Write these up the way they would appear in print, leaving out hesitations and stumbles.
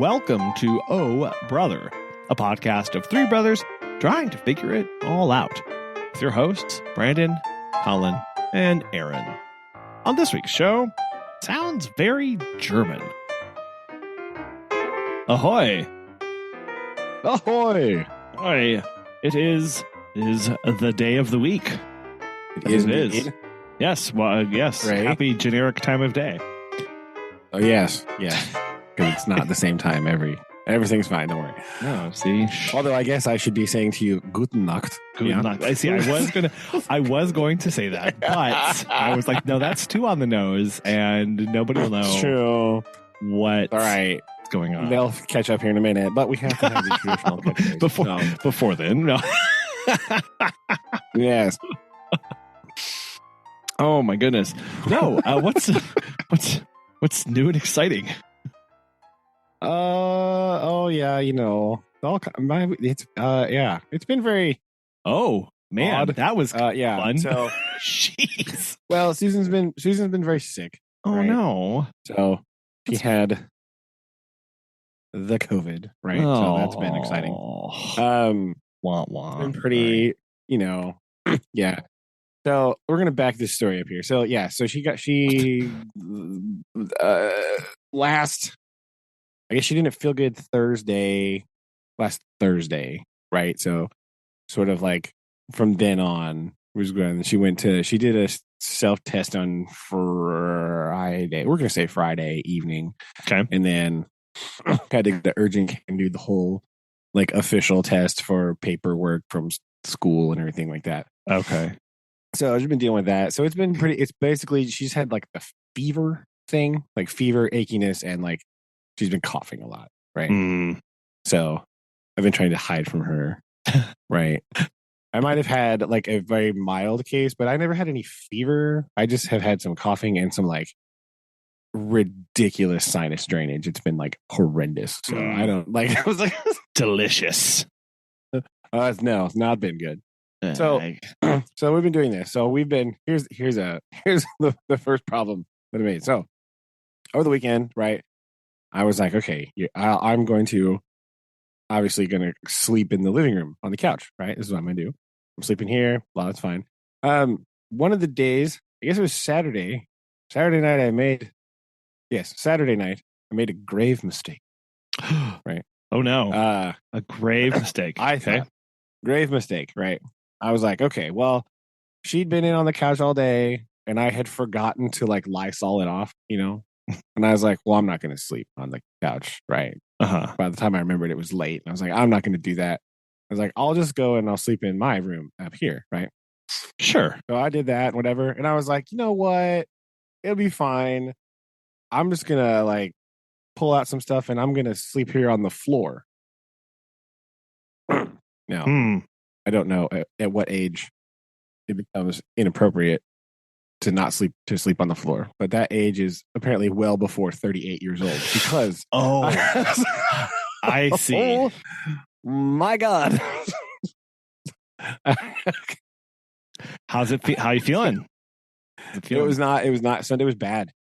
welcome to Oh Brother, a podcast of three brothers trying to figure it all out. With your hosts, Brandon, Colin, and Aaron. On this week's show, sounds very German. Ahoy! Ahoy! Ahoy! It is the day of the week. It is. Yes, well, yes. Right? Happy generic time of day. Oh, yes. Because it's not the same time everything's fine, don't worry. No, see? Although I guess I should be saying to you, Guten Nacht. Guten Nacht. I see. I was going to say that, but I was like, no, that's too on the nose, and nobody will know It's true. what's All right. going on. They'll catch up here in a minute, but we have to have the traditional catchphrase. Before then, no. Yes. Oh my goodness. No, what's new and exciting? It's been very Oh man, odd. That was fun. So jeez. well, Susan's been very sick. Oh right? no. So she had the COVID, right? So that's been exciting. Wah, wah. It's been pretty, yeah. So we're gonna back this story up here. So yeah, so she last, I guess she didn't feel good last Thursday, right? So sort of like from then on was going. She did a self-test on Friday. We're gonna say Friday evening. Okay. And then had to get the urgent care and do the whole like official test for paperwork from school and everything like that. Okay. So I've just been dealing with that. So it's been it's basically she's had like the fever thing, like fever, achiness, and like she's been coughing a lot, right? So I've been trying to hide from her, right? I might have had like a very mild case, but I never had any fever. I just have had some coughing and some like ridiculous sinus drainage. It's been like horrendous. So I don't like. I was like, delicious. No, it's not been good. So we've been doing this. So we've been here's the first problem that I made. So over the weekend, right? I was like, okay, I'm going to sleep in the living room on the couch, right? This is what I'm going to do. I'm sleeping here. Well, that's fine. One of the days, I guess it was Saturday night, I made a grave mistake. Right? Oh no. A grave mistake. Grave mistake, right? I was like, okay, well, she'd been in on the couch all day and I had forgotten to like Lysol it off, and I was like, well, I'm not going to sleep on the couch, right? By the time I remembered, it was late. And I was like, I'm not going to do that. I was like, I'll just go and I'll sleep in my room up here, right? Sure. So I did that, whatever. And I was like, you know what? It'll be fine. I'm just going to like pull out some stuff and I'm going to sleep here on the floor. Now, I don't know at what age it becomes inappropriate to not sleep on the floor, but that age is apparently well before 38 years old because I see. Oh my God. How's it how are you feeling? It was not Sunday was bad.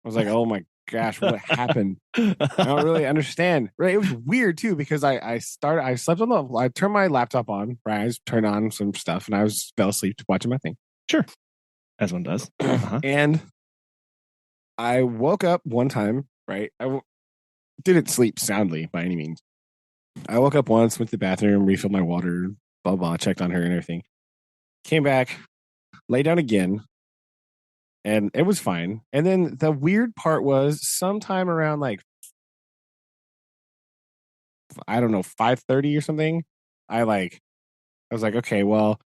I was like, oh my gosh, what happened? I don't really understand. Right? It was weird too because I turned my laptop on, right? I turned on some stuff and I fell asleep watching my thing. Sure. As one does. And I woke up one time, right? I didn't sleep soundly by any means. I woke up once, went to the bathroom, refilled my water, blah, blah, checked on her and everything. Came back, lay down again, and it was fine. And then the weird part was sometime around like, I don't know, 5:30 or something. I was like, okay, well,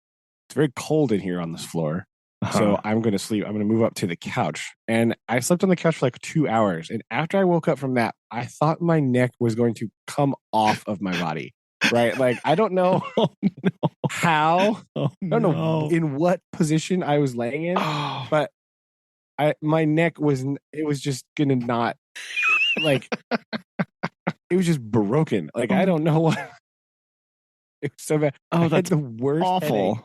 it's very cold in here on this floor. So I'm going to sleep. I'm going to move up to the couch. And I slept on the couch for like 2 hours. And after I woke up from that, I thought my neck was going to come off of my body. Right? Like, I don't know how. I don't know in what position I was laying in. But my neck was just going to not, like, it was just broken. Like, I don't know what. It was so bad. I had the worst awful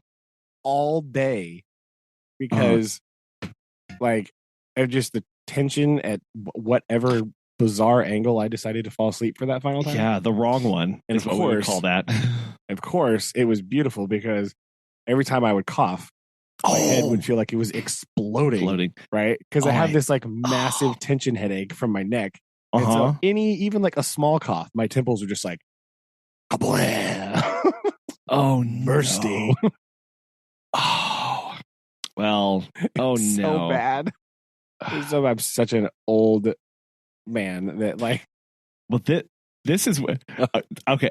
all day. Because, like, just the tension at whatever bizarre angle I decided to fall asleep for that final time. Yeah, the wrong one And is of what we would course- call that. Of course, it was beautiful because every time I would cough, my head would feel like it was exploding, Floating. right? Because I have I- this like massive tension headache from my neck. And Uh-huh. so even like a small cough, my temples were just like, kablam, Oh, bursting. no. Oh. Well, oh so no. bad. So I'm such an old man that like, Well, this is what. Okay.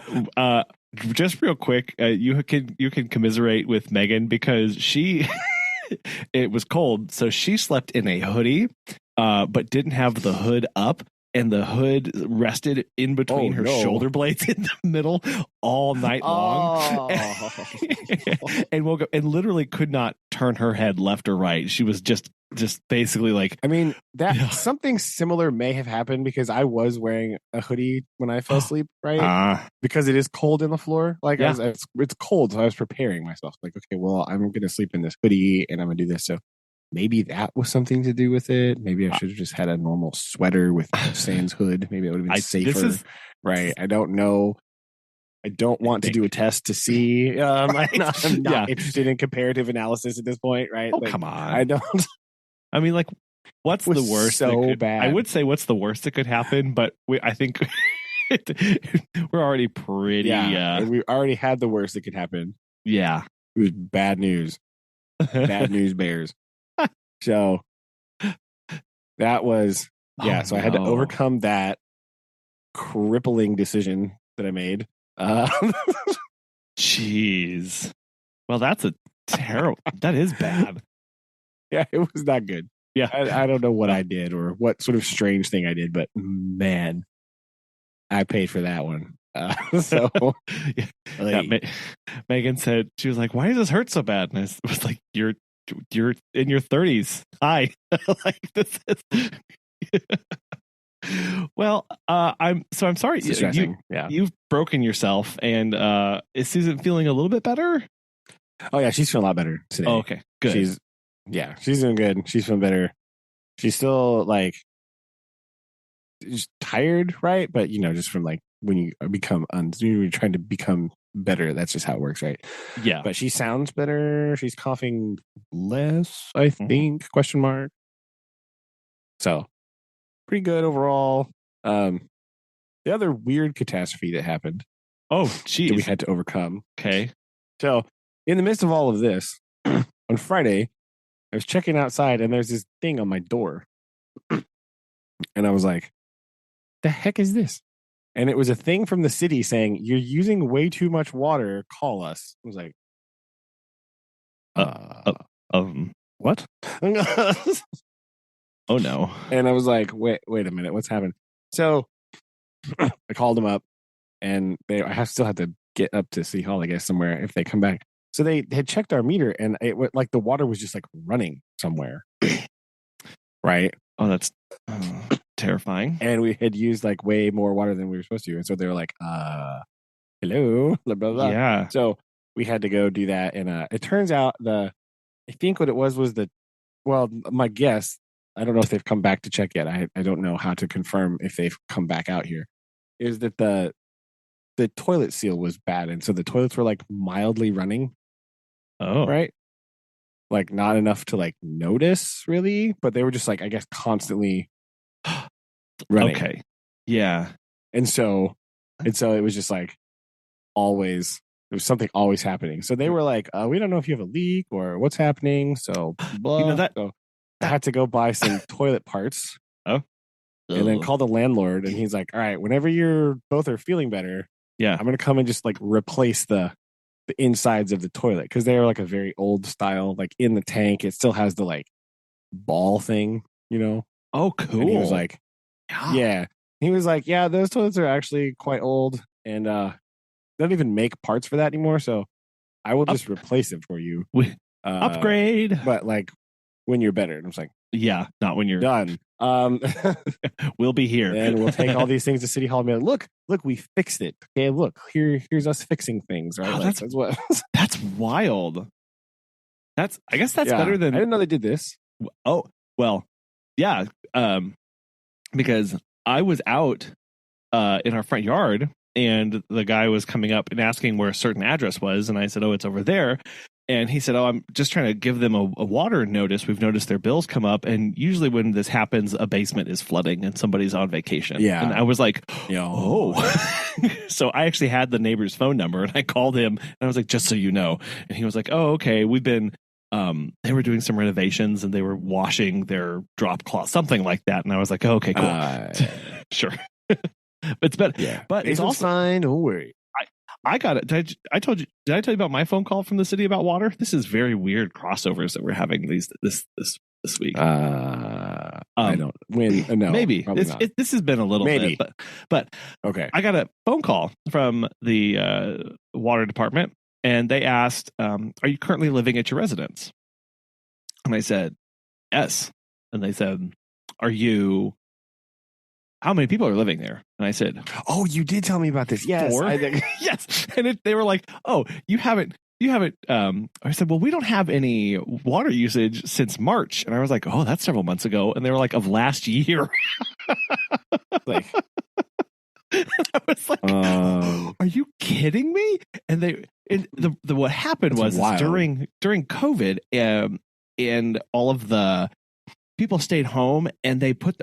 Just real quick, you can commiserate with Megan because she it was cold, so she slept in a hoodie, but didn't have the hood up, and the hood rested in between her shoulder blades in the middle all night long. And woke up and literally could not turn her head left or right. She was just basically like, I mean, that something similar may have happened because I was wearing a hoodie when I fell asleep, right? Because it is cold in the floor. Like, it's cold, so I was preparing myself. Like, okay, well, I'm going to sleep in this hoodie and I'm going to do this. So maybe that was something to do with it. Maybe I should have just had a normal sweater with sans hood. Maybe it would have been safer, right? I don't know. I don't want to do a test to see. I'm not interested in comparative analysis at this point, right? Oh, like, come on. I don't. I mean, like, what's the worst? So bad. I would say what's the worst that could happen, but I think we're already pretty. Yeah, we already had the worst that could happen. Yeah, it was bad news. Bad news bears. So that was So I had to overcome that crippling decision that I made. Jeez. Well, that's a terrible. That is bad. Yeah, it was not good. Yeah. I don't know what I did or what sort of strange thing I did, but man, I paid for that one. Megan said, she was like, why does this hurt so bad? And I was like, you're in your 30s. Hi. Like, this is. Well, I'm sorry. You've broken yourself, and is Susan feeling a little bit better? Oh yeah, she's feeling a lot better today. Oh, okay, good. She's doing good. She's feeling better. She's still like just tired, right? But just from like when you become you're trying to become better. That's just how it works, right? Yeah. But she sounds better. She's coughing less, I think. Question mark. So pretty good overall. The other weird catastrophe that happened. Oh, geez. That we had to overcome. Okay. So in the midst of all of this, on Friday, I was checking outside and there's this thing on my door. And I was like, the heck is this? And it was a thing from the city saying, you're using way too much water. Call us. I was like, what? Oh, no. And I was like, wait a minute. What's happened? So I called them up and I still had to get up to City Hall, I guess, somewhere if they come back. So they had checked our meter and it like the water was just like running somewhere. Right. Oh, that's terrifying. And we had used like way more water than we were supposed to. And so they were like, hello, blah, blah, blah. Yeah. So we had to go do that. And it turns out I think what it was my guess, I don't know if they've come back to check yet. I don't know how to confirm if they've come back out here, is that the toilet seal was bad. And so the toilets were like mildly running. Oh. Right. Like not enough to like notice really, but they were just like, I guess, constantly running. Okay. Yeah. And so it was just like always, there was something always happening. So they were like, we don't know if you have a leak or what's happening. So blah. So I had to go buy some toilet parts. Oh. And then call the landlord and he's like, all right, whenever you're both are feeling better, yeah, I'm going to come and just like replace the insides of the toilet. Cause they are like a very old style, like in the tank, it still has the like ball thing, Oh, cool. And he was like, yeah. He was like, yeah, those toilets are actually quite old and they don't even make parts for that anymore. So I will just replace it for you. Upgrade. But like when you're better. And I was like, yeah, not when you're done. We'll be here. And we'll take all these things to City Hall and be like, look, we fixed it. Okay, look, here's us fixing things, right? Oh, like, that's what that's wild. I guess that's better than I didn't know they did this. Oh, well, yeah. Because I was out in our front yard, and the guy was coming up and asking where a certain address was, and I said, "Oh, it's over there." And he said, "Oh, I'm just trying to give them a water notice. We've noticed their bills come up, and usually when this happens, a basement is flooding and somebody's on vacation." Yeah. And I was like, Yeah. "Oh." So I actually had the neighbor's phone number, and I called him, and I was like, "Just so you know." And he was like, "Oh, okay. We've been." They were doing some renovations, and they were washing their drop cloth, something like that. And I was like, "Oh, okay, cool, sure." It's better, yeah. But it's also fine. Don't worry. I got it. Did I tell you about my phone call from the city about water? This is very weird crossovers that we're having this week. I don't win. No, maybe this has been a little bit, but okay. I got a phone call from the water department, and they asked, "Are you currently living at your residence?" And I said, "Yes." And they said, "Are you? How many people are living there?" And I said, "Oh, you did tell me about this." Yes, 4. Yes. And they were like, "Oh, you haven't." I said, "Well, we don't have any water usage since March." And I was like, "Oh, that's several months ago." And they were like, "Of last year." Like, and I was like, "Are you kidding me?" And what happened was during COVID, and all of the people stayed home, and they put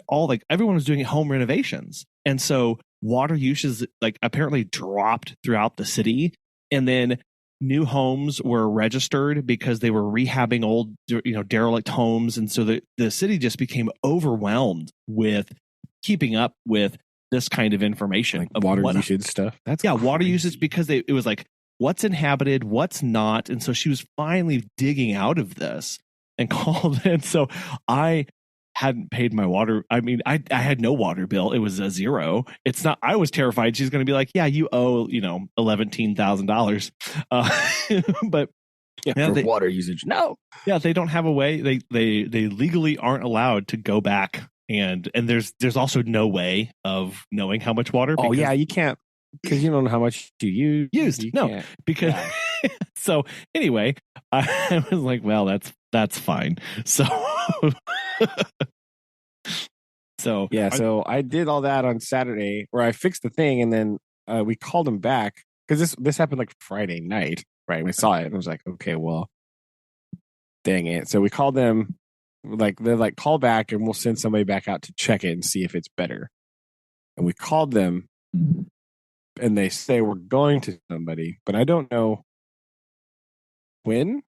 everyone was doing home renovations, and so water usage apparently dropped throughout the city, and then new homes were registered because they were rehabbing old derelict homes, and so the city just became overwhelmed with keeping up with this kind of information of water usage stuff. That's water usage, because it was like what's inhabited, what's not, and so she was finally digging out of this and called in. So I hadn't paid my water. I mean, I had no water bill. It was a zero. It's not. I was terrified she's going to be like, "Yeah, you owe $11,000." But for water usage, no. Yeah, they don't have a way. They legally aren't allowed to go back, and there's also no way of knowing how much water. Oh yeah, you can't, because you don't know how much you used. No, because so anyway, I was like, well, that's fine. So so I did all that on Saturday, where I fixed the thing, and then we called him back, because this happened like Friday night, right? We saw it, and I was like, okay, well, dang it. So we called them, they're like, call back, and we'll send somebody back out to check it and see if it's better. And we called them, and they say we're going to somebody, but I don't know when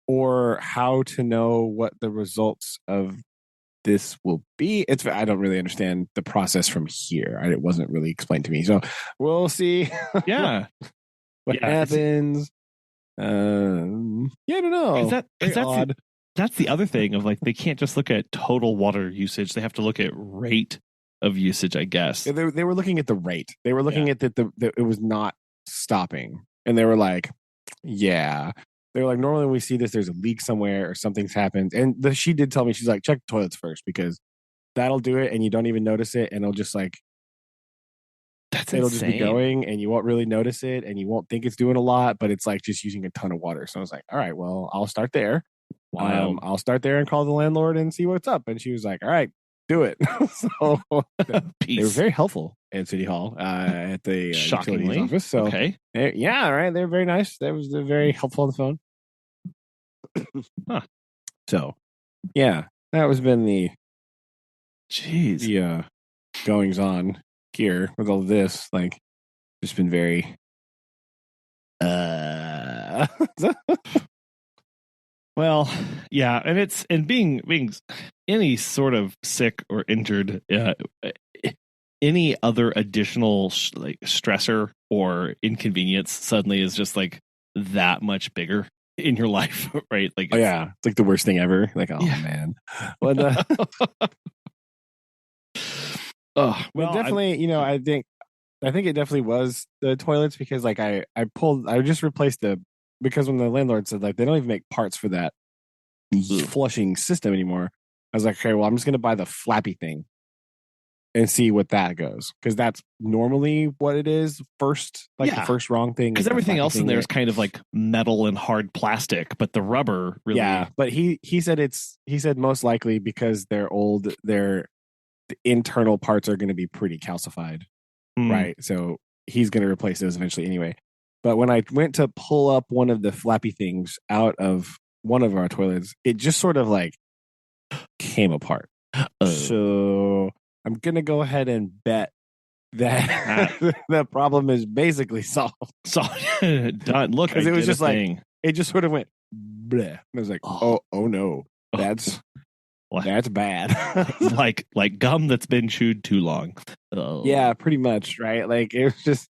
or how to know what the results of this will be. I don't really understand the process from here. It wasn't really explained to me, so we'll see. Yeah, what happens. I don't know. That's the other thing of they can't just look at total water usage. They have to look at rate of usage, I guess. They were looking at the rate. They were looking at that it was not stopping, and they were like, yeah. They were like, normally when we see this, there's a leak somewhere or something's happened. And she did tell me, she's like, check the toilets first, because that'll do it, and you don't even notice it, and it'll just it'll just be going, and you won't really notice it, and you won't think it's doing a lot, but it's just using a ton of water. So I was like, all right, well, I'll start there. Wow. I'll start there and call the landlord and see what's up. And she was like, all right, do it. So they were very helpful at City Hall at the utilities office. So okay. Yeah, right. They're very nice. They're very helpful on the phone. Huh. So yeah, that was been the goings on here with all this. Just been very well, yeah, and being any sort of sick or injured, any other additional stressor or inconvenience suddenly is just that much bigger in your life, right? It's the worst thing ever. Man. What well, definitely, I think it definitely was the toilets, because I just replaced because when the landlord said they don't even make parts for that flushing system anymore, I was like, okay, well, I'm just going to buy the flappy thing and see what that goes, because that's normally what it is first, the first wrong thing, because everything else in there is kind of metal and hard plastic, but the rubber really, but he said most likely because they're old, they're the internal parts are going to be pretty calcified, right? So he's going to replace those eventually anyway. But when I went to pull up one of the flappy things out of one of our toilets, it just sort of like came apart. So I'm going to go ahead and bet that the problem is basically solved. Done. Look, because it was just like it just sort of went bleh. I was like, oh no, that's bad. like gum that's been chewed too long. Yeah, pretty much, right? Like it was just.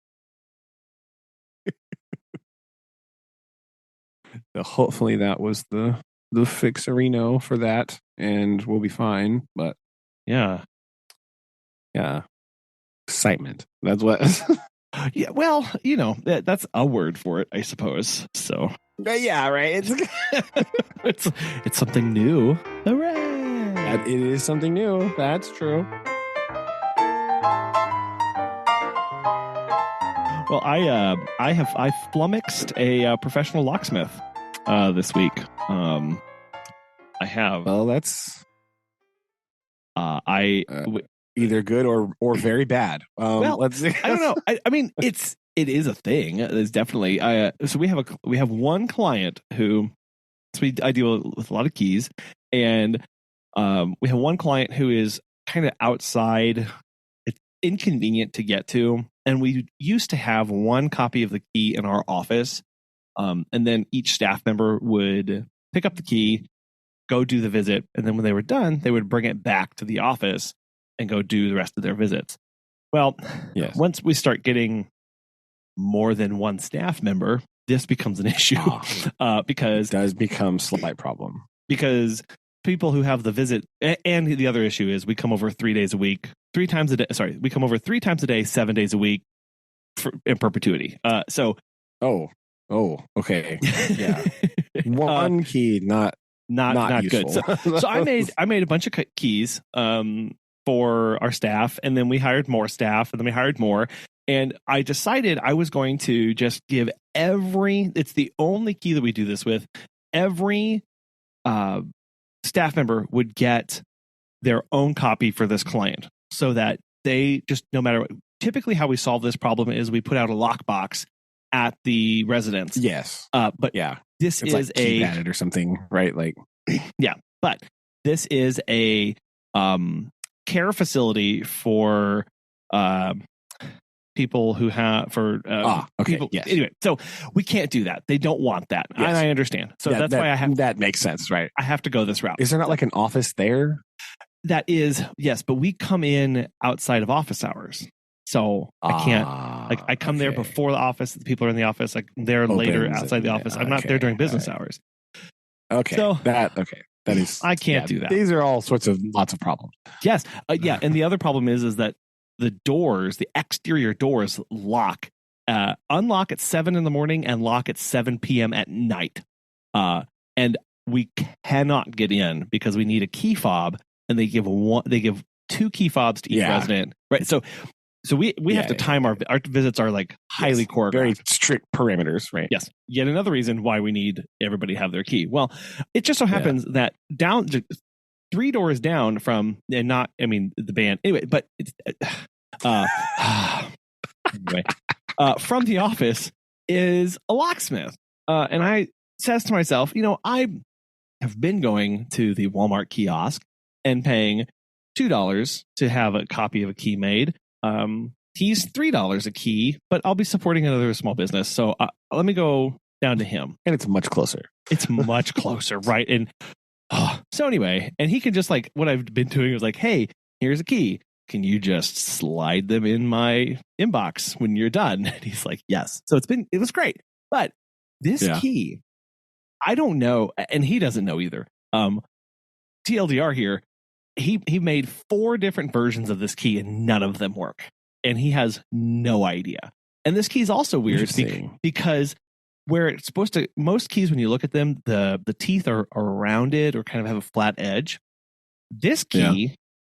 So hopefully that was the fixerino for that, and we'll be fine. But yeah, excitement. That's what. Yeah, well, you know, that's a word for it, I suppose. So yeah, right. It's something new. Hooray! It is something new. That's true. Well, I flummoxed a professional locksmith this week. I have. Well, that's either good or very bad. Well, let's see. I don't know. I mean, it is a thing. It's definitely. So we have one client who. So I deal with a lot of keys, and we have one client who is kind of outside. It's inconvenient to get to, and we used to have one copy of the key in our office, and then each staff member would pick up the key, go do the visit, and then when they were done, they would bring it back to the office and go do the rest of their visits. Well, yes. Once we start getting more than one staff member, this becomes an issue because it does become a slight problem. Because people who have the visit, and the other issue is we come over 3 days a week, 3 times a day. Sorry, we come over 3 times a day, 7 days a week in perpetuity. Okay, yeah, one key, not useful. Good. So I made a bunch of keys for our staff, and then we hired more staff, and then we hired more. And I decided I was going to just give it's the only key that we do this with. Every staff member would get their own copy for this client so that they just, no matter what, typically how we solve this problem is we put out a lockbox at the residence. Yes. But yeah, this it's is like keypadded or something, right? Like, yeah, but this is a care facility for people who have people. Yes. Anyway, so we can't do that. They don't want that. Yes. And I understand. So that's why I have that makes sense, right? I have to go this route. Is there not like an office there? That is, yes, but we come in outside of office hours. So I can't I come there before the office. The people are in the office. Like they're later outside the office. I'm not there during business hours. Okay. So that is I can't do that. These are all sorts of lots of problems. Yes. Yeah. And the other problem is that the doors, the exterior doors unlock at 7 a.m. and lock at 7 p.m. at night. And we cannot get in because we need a key fob, and they give 2 key fobs to each resident. Right. So we have to time our visits are like highly choreographed. Very strict parameters, right? Yes. Yet another reason why we need everybody to have their key. Well, it just so happens that down 3 doors down from, and not, I mean, the band anyway, but anyway, from the office is a locksmith. And I says to myself, I have been going to the Walmart kiosk and paying $2 to have a copy of a key made. He's $3 a key, but I'll be supporting another small business. So let me go down to him. And it's much closer. It's much closer, right? And so anyway, and he can just like, what I've been doing is like, hey, here's a key. Can you just slide them in my inbox when you're done? And he's like, yes. So it was great. But this key, I don't know. And he doesn't know either. TLDR here. He made 4 different versions of this key and none of them work. And he has no idea. And this key is also weird because where it's supposed to, most keys, when you look at them, the teeth are rounded or kind of have a flat edge. This key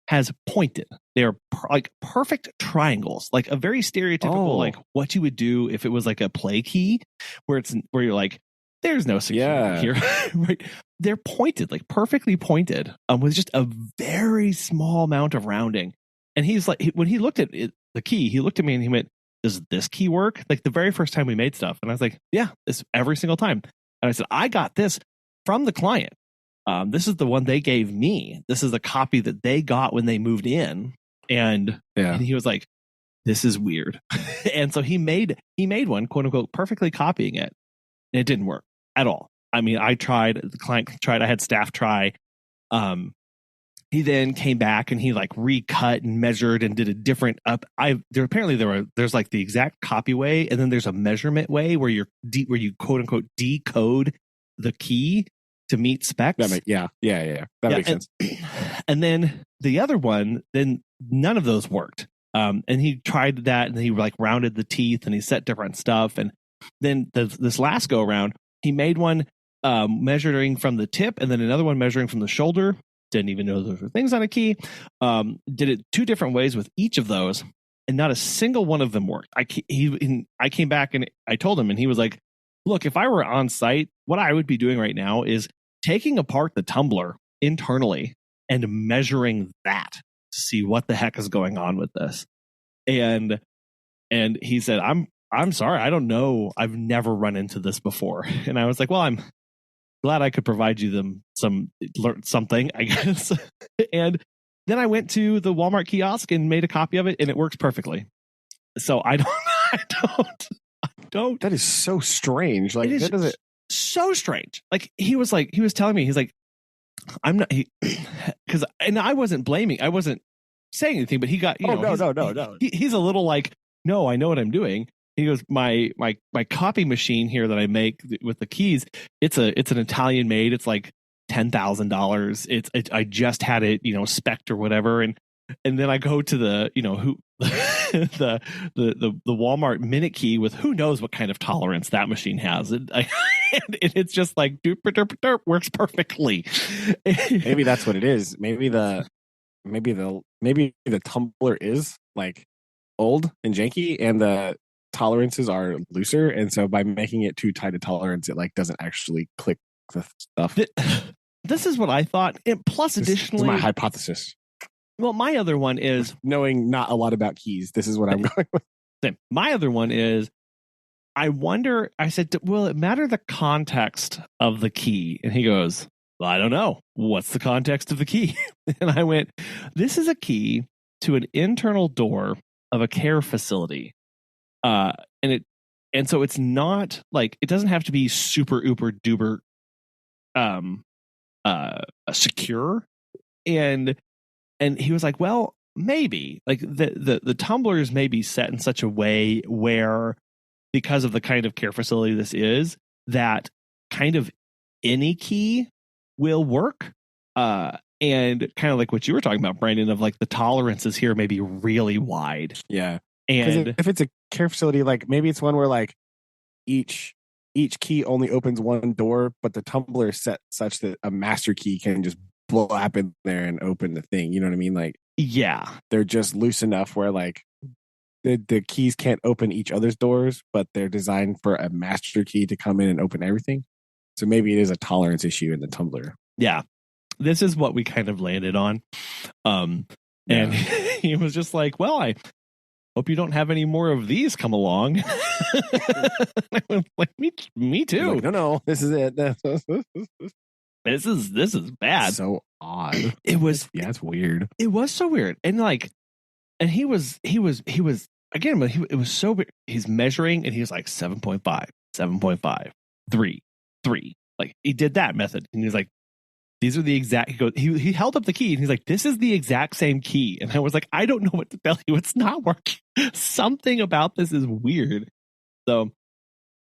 has pointed. They're like perfect triangles, like a very stereotypical, like what you would do if it was like a play key, where you're like, there's no security here. Right? They're pointed, like perfectly pointed, with just a very small amount of rounding. And he's like, when he looked at the key, he looked at me and he went, "Does this key work?" Like the very first time we made stuff. And I was like, "Yeah, this every single time." And I said, "I got this from the client. This is the one they gave me. This is the copy that they got when they moved in." And he was like, "This is weird." And so he made one, quote unquote, perfectly copying it. And it didn't work at all. I mean, I tried, the client tried, I had staff try. He then came back and he like recut and measured and did a different there's like the exact copy way, and then there's a measurement way where you quote unquote decode the key to meet specs. That makes sense. And then the other one, then none of those worked. And he tried that, and he like rounded the teeth, and he set different stuff. And then this last go around, he made one measuring from the tip, and then another one measuring from the shoulder. Didn't even know those were things on a key. Did it 2 different ways with each of those, and not a single one of them worked. I came back and I told him, and he was like, "Look, if I were on site, what I would be doing right now is taking apart the tumbler internally and measuring that to see what the heck is going on with this." And he said, I'm sorry, I don't know. I've never run into this before. And I was like, well, I'm glad I could provide you something, I guess. And then I went to the Walmart kiosk and made a copy of it, and it works perfectly. So I don't. That is so strange. Like, that doesn't. So strange. Like he was telling me, he's like, I'm not, because, and I wasn't saying anything, but he got, no. He's a little like, no, I know what I'm doing. He goes, my copy machine here that I make with the keys, it's an Italian made. It's like $10,000. I just had it, spec'd or whatever. And then I go to the Walmart minute key with who knows what kind of tolerance that machine has. And it's just like derp, works perfectly. Maybe that's what it is. Maybe the tumbler is like old and janky, and the tolerances are looser, and so by making it too tight a tolerance, it like doesn't actually click the stuff. This is what I thought. And plus, additionally, this is my hypothesis. Well, my other one is, knowing not a lot about keys, this is what I'm going with. My other one is, I wonder, I said, will it matter the context of the key? And he goes, well, I don't know. What's the context of the key? And I went, this is a key to an internal door of a care facility. And so it's not like, it doesn't have to be super uber duper secure. And he was like, well, maybe like the tumblers may be set in such a way where, because of the kind of care facility this is, that kind of any key will work. And kind of like what you were talking about, Brandon, of like the tolerances here may be really wide. Yeah. And if it's a care facility, like maybe it's one where like each key only opens one door, but the tumbler is set such that a master key can just blap in there and open the thing. You know what I mean? Like, yeah, they're just loose enough where like the keys can't open each other's doors, but they're designed for a master key to come in and open everything. So maybe it is a tolerance issue in the tumbler. Yeah. This is what we kind of landed on. And he was just like, well, I hope you don't have any more of these come along. I was like, me too. Like, no, this is it. This is bad. So odd. It was, it's weird. It was so weird. And like, and he was again, but it was so weird. He's measuring and he was like 7.5, 3. Like he did that method. And he's like, these are the exact, he held up the key and he's like, this is the exact same key. And I was like, I don't know what to tell you. It's not working. Something about this is weird. So,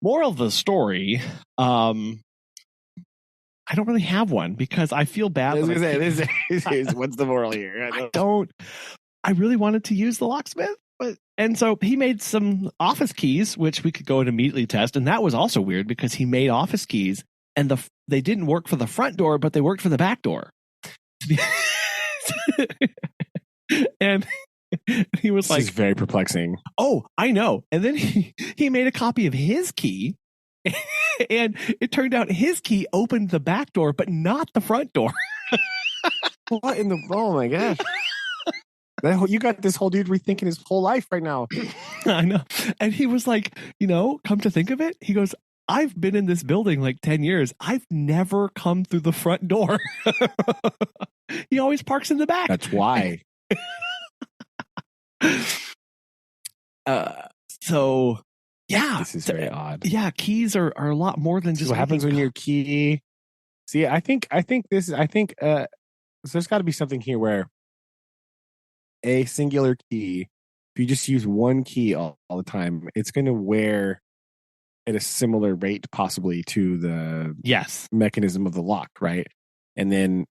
moral of the story, I don't really have one because I feel bad. What's the moral here? I really wanted to use the locksmith. And so he made some office keys, which we could go and immediately test. And that was also weird because he made office keys and they didn't work for the front door, but they worked for the back door. And he was like, this is very perplexing. Oh, I know. And then he made a copy of his key And it turned out his key opened the back door, but not the front door. What in the? Oh my gosh! You got this whole dude rethinking his whole life right now. I know. And he was like, come to think of it, he goes, I've been in this building like 10 years. I've never come through the front door. He always parks in the back. That's why. So yeah, this is very odd. Yeah, keys are a lot more than just what happens when your key. See, I think so there's got to be something here where a singular key, if you just use one key all the time, it's going to wear at a similar rate possibly to the mechanism of the lock, right? And then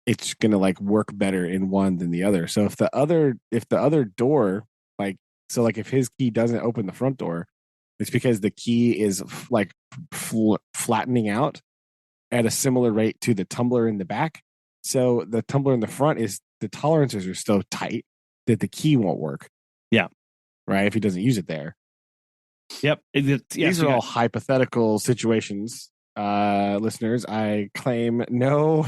it's going to like work better in one than the other. So if the other door, like, so like if his key doesn't open the front door, it's because the key is like flattening out at a similar rate to the tumbler in the back. So the tumbler in the front is, the tolerances are so tight that the key won't work. Yeah. Right. If he doesn't use it there. Yep. These are all hypothetical situations. Listeners, I claim no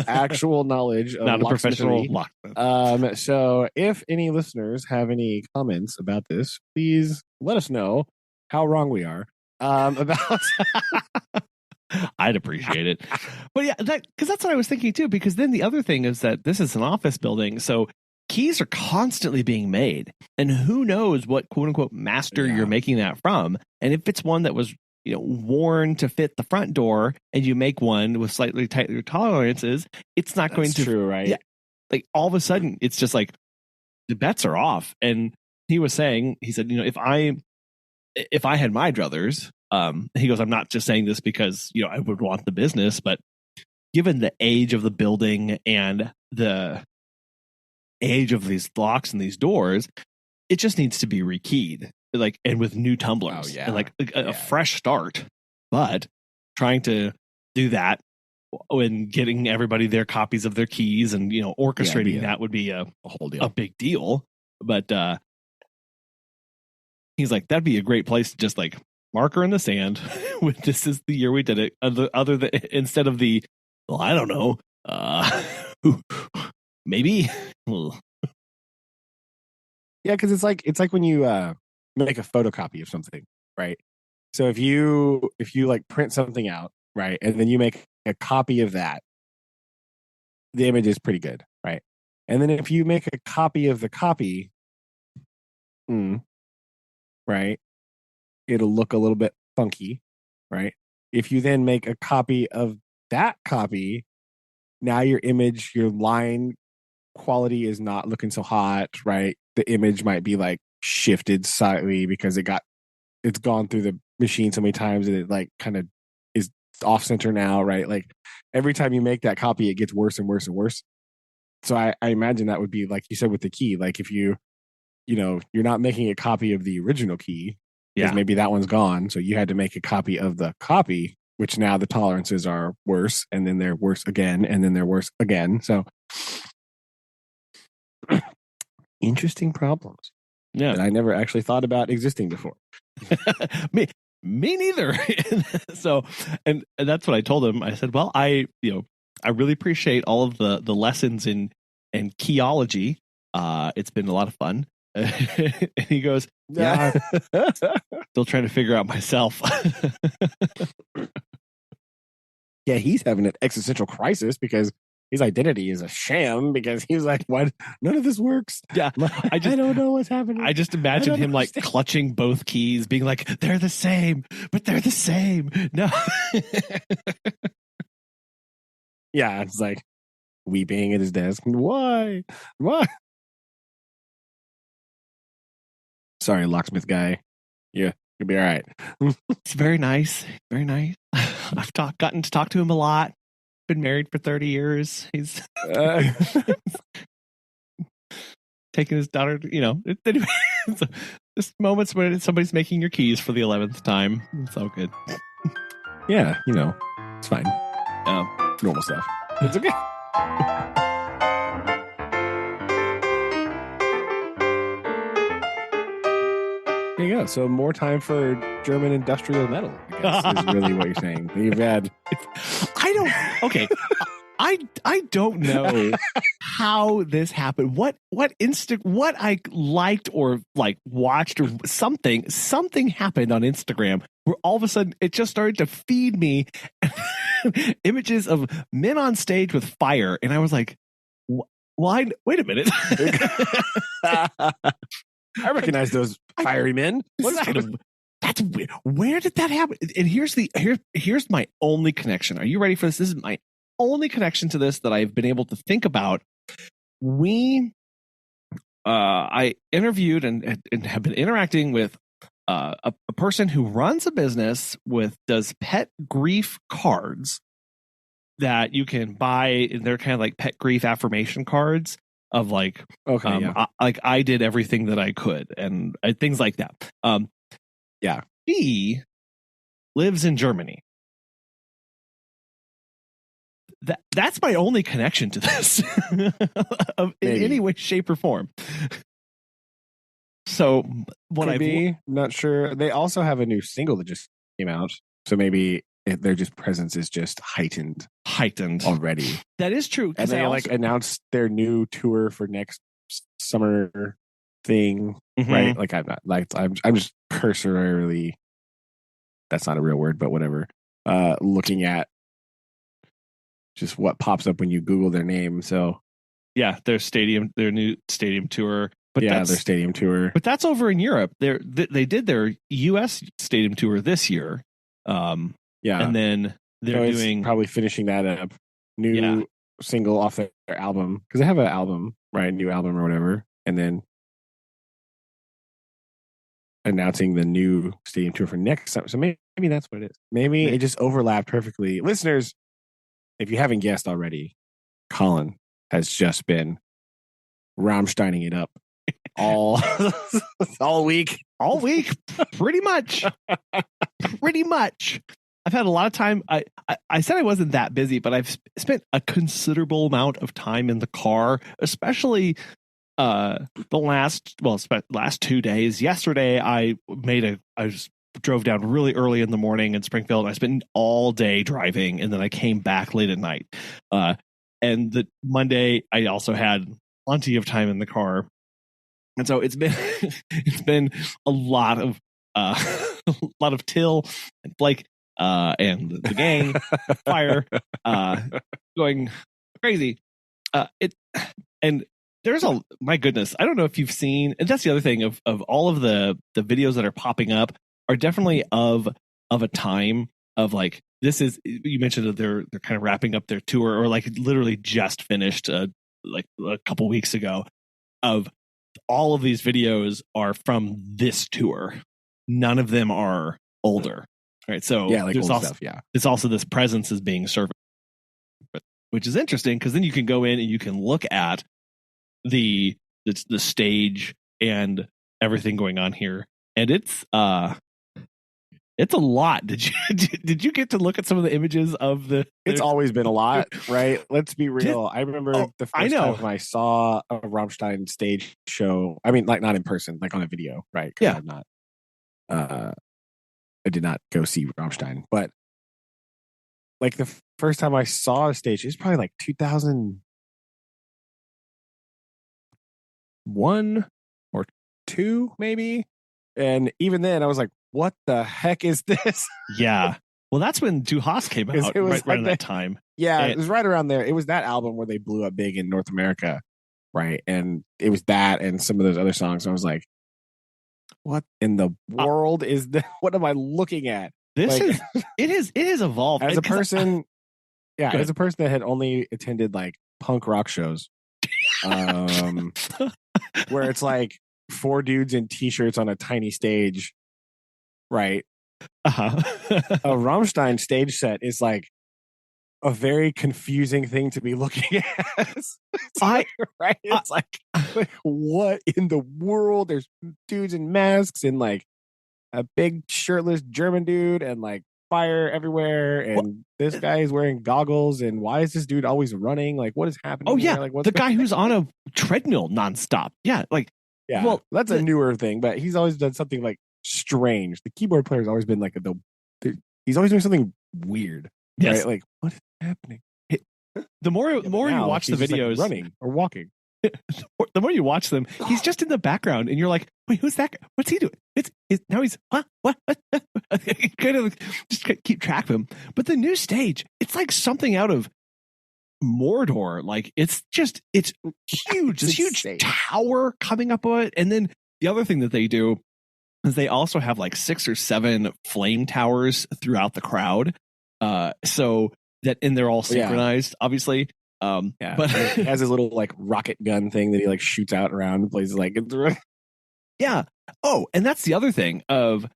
actual knowledge of not a professional locksmith. So if any listeners have any comments about this, please let us know how wrong we are about. I'd appreciate it. But yeah, because that's what I was thinking too, because then the other thing is that this is an office building, so keys are constantly being made, and who knows what quote unquote master you're making that from. And if it's one that was worn to fit the front door, and you make one with slightly tighter tolerances, it's not going to. True, right? Yeah, like all of a sudden, it's just like the bets are off. And he said, if I had my druthers, he goes, I'm not just saying this because I would want the business, but given the age of the building and the age of these locks and these doors, it just needs to be rekeyed, like, and with new tumblers, and like a fresh start. But trying to do that when getting everybody their copies of their keys and orchestrating that would be a whole deal, a big deal. But he's like, that'd be a great place to just like marker in the sand with this is the year we did it. Other than instead of the, well, I don't know, maybe. Yeah, because it's like when you make a photocopy of something, right? So if you like print something out, right, and then you make a copy of that, the image is pretty good, right? And then if you make a copy of the copy, right, it'll look a little bit funky, right? If you then make a copy of that copy, now your image, your line quality is not looking so hot, right? The image might be like shifted slightly because it's gone through the machine so many times and it like kind of is off center now, right? Like every time you make that copy, it gets worse and worse and worse. So I imagine that would be like you said with the key, like if you're not making a copy of the original key because maybe that one's gone, so you had to make a copy of the copy, which now the tolerances are worse, and then they're worse again, and then they're worse again. So interesting problems that I never actually thought about existing before. Me neither. So, and that's what I told him. I said, well, I really appreciate all of the lessons in keyology. It's been a lot of fun. And he goes, yeah, still trying to figure out myself. Yeah, he's having an existential crisis because his identity is a sham, because he's like, what? None of this works. Yeah. I don't know what's happening. I just imagine him like clutching both keys, being like, they're the same, but they're the same. No. Yeah, it's like weeping at his desk. Why? Sorry, locksmith guy. Yeah, you'll be all right. It's very nice. Very nice. I've gotten to talk to him a lot. Been married for 30 years. He's taking his daughter, so just moments when somebody's making your keys for the 11th time. It's all good. Yeah, it's fine. Normal stuff. It's okay. There you go. So more time for German industrial metal, I guess, is really what you're saying. You've had. Okay. I don't know how this happened. What I liked or like watched or something happened on Instagram where all of a sudden it just started to feed me images of men on stage with fire, and I was like, why? Wait a minute. I recognize those fiery men. That's weird. Where did that happen? And here's my only connection. Are you ready for this? This is my only connection to this that I've been able to think about. I interviewed and have been interacting with a person who runs a business does pet grief cards that you can buy. They're kind of like pet grief affirmation cards of like, okay, I did everything that I could and things like that. Yeah. He lives in Germany. That's my only connection to this in any way, shape, or form. So what not sure. They also have a new single that just came out, so maybe their just presence is just heightened already. That is true. And they announced their new tour for next summer thing, right? Like I'm just cursorily. That's not a real word, but whatever. Looking at just what pops up when you Google their name. So yeah, their new stadium tour. But their stadium tour. But that's over in Europe. They did their U.S. stadium tour this year. And then they're doing probably finishing that up. New single off their album, because they have an album, right? New album or whatever, and then announcing the new stadium tour for next summer. So maybe that's what it is. Maybe it just overlapped perfectly. Listeners, if you haven't guessed already, Colin has just been Rammsteining it up all week. All week, pretty much. I've had a lot of time. I said I wasn't that busy, but I've spent a considerable amount of time in the car, especially the last 2 days. Yesterday, I just drove down really early in the morning in Springfield. I spent all day driving, and then I came back late at night. And the Monday, I also had plenty of time in the car, and so it's been a lot of Till and Blake and the gang fire going crazy. There's my goodness, I don't know if you've seen, and that's the other thing of all of the videos that are popping up are definitely of a time of like, this is, you mentioned that they're kind of wrapping up their tour, or like literally just finished like a couple weeks ago. Of all of these videos are from this tour. None of them are older, right? So yeah, like there's old stuff. Yeah, there's also this presence is being served, which is interesting because then you can go in and you can look at the stage and everything going on here, and it's a lot. Did you get to look at some of the images of the? It's always been a lot, right? Let's be real. I remember the first time I saw a Rammstein stage show. I mean, like not in person, like on a video, right? Yeah. I did not go see Rammstein, but like the first time I saw a stage, it was probably like 2001 or 2, maybe. And even then, I was like, "What the heck is this?" Yeah. Well, that's when Du Hast came out. It was right at that time. Yeah, it was right around there. It was that album where they blew up big in North America, right? And it was that and some of those other songs. I was like, "What in the world is that? What am I looking at?" It has evolved as a person. As a person that had only attended like punk rock shows, where it's like 4 dudes in t-shirts on a tiny stage, right? A Rammstein stage set is like a very confusing thing to be looking at. Right? It's like what in the world? There's dudes in masks and like a big shirtless German dude and like fire everywhere, and this guy is wearing goggles, and why is this dude always running? Like, what is happening? Oh yeah, like, the guy who's on a treadmill nonstop. Yeah, like well, that's a newer thing, but he's always done something like strange. The keyboard player has always been like he's always doing something weird. Yes. Right? Like, what is happening? The more you watch the videos, like running or walking, the more you watch them, he's just in the background, and you're like, "Wait, who's that guy? What's he doing?" Now he's what? Kind of just keep track of him. But the new stage, it's like something out of Mordor. Like it's huge, this huge tower coming up on it. And then the other thing that they do is they also have like 6 or 7 flame towers throughout the crowd. So that, and they're all synchronized, obviously. But he has his little like rocket gun thing that he like shoots out around and places like yeah. Oh, and that's the other thing of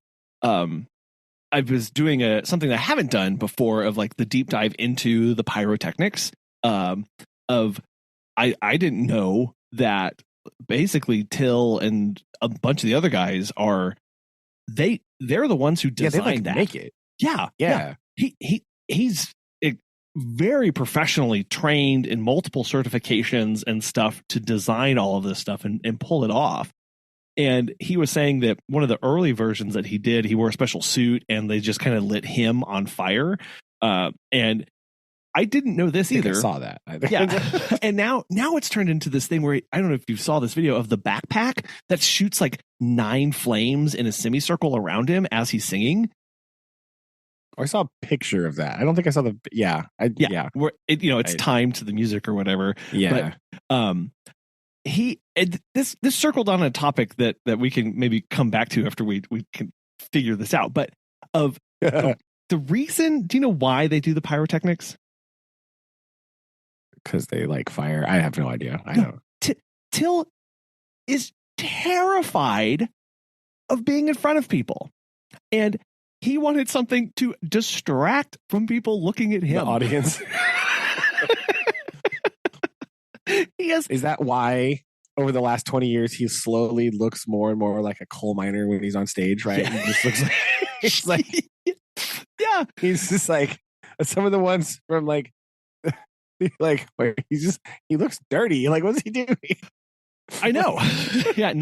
I was doing something that I haven't done before of like the deep dive into the pyrotechnics I didn't know that basically Till and a bunch of the other guys they're the ones who designed that. Make it. Yeah. He's very professionally trained in multiple certifications and stuff to design all of this stuff and pull it off. And he was saying that one of the early versions that he did, he wore a special suit and they just kind of lit him on fire. And I didn't know this either. I saw that. Yeah. And now it's turned into this thing where I don't know if you saw this video of the backpack that shoots like 9 flames in a semicircle around him as he's singing. I saw a picture of that. I don't think I saw the. Where it's timed to the music or whatever. Yeah. But this circled on a topic that we can maybe come back to after we can figure this out. But of the reason, do you know why they do the pyrotechnics? Because they like fire. I have no idea. I know. Till is terrified of being in front of people, and he wanted something to distract from people looking at him. The audience. Is that why over the last 20 years he slowly looks more and more like a coal miner when he's on stage, right? Yeah. He just looks like it's like yeah. He's just like some of the ones from like where he looks dirty. Like, what's he doing? I know. Yeah,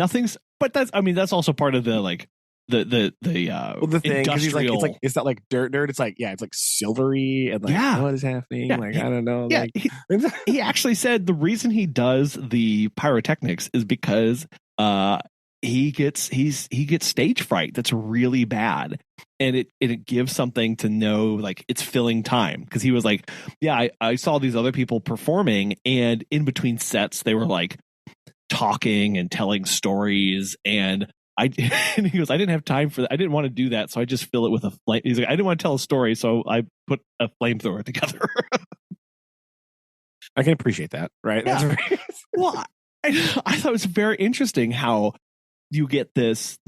but that's also part of the like the thing, because he's like it's not like dirt, it's like it's like silvery and like what is happening? Like I don't know. Yeah, like he actually said the reason he does the pyrotechnics is because he gets stage fright that's really bad, and it gives something to know like it's filling time, because he was like, I saw these other people performing, and in between sets they were like talking and telling stories, and he goes, I didn't have time for that. I didn't want to do that, so I just fill it with a flame. He's like, I didn't want to tell a story, so I put a flamethrower together. I can appreciate that, right? Yeah. That's right. Well, I thought it was very interesting how you get this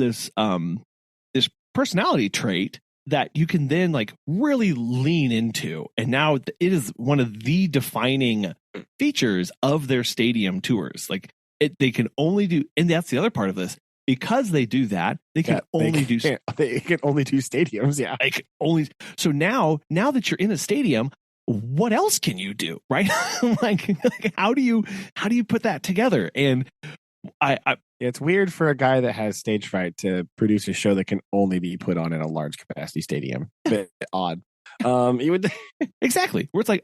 personality trait that you can then like really lean into, and now it is one of the defining features of their stadium tours. Like they can only do, and that's the other part of this. Because they do that, they can only do stadiums. Yeah, like only. So now that you're in a stadium, what else can you do, right? like how do you put that together? And it's weird for a guy that has stage fright to produce a show that can only be put on in a large capacity stadium. Bit odd. You would exactly where it's like,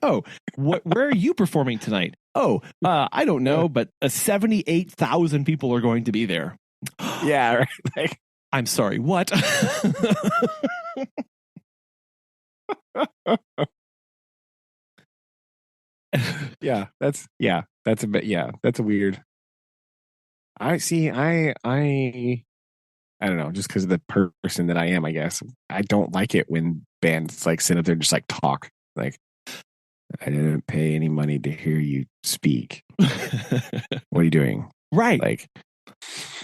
where are you performing tonight? I don't know, but 78,000 people are going to be there. Yeah, right. Like, I'm sorry, what? that's a bit, that's a weird. I don't know, just because of the person that I am, I guess. I don't like it when bands like sit up there and just like talk. Like, I didn't pay any money to hear you speak. What are you doing? Right. Like,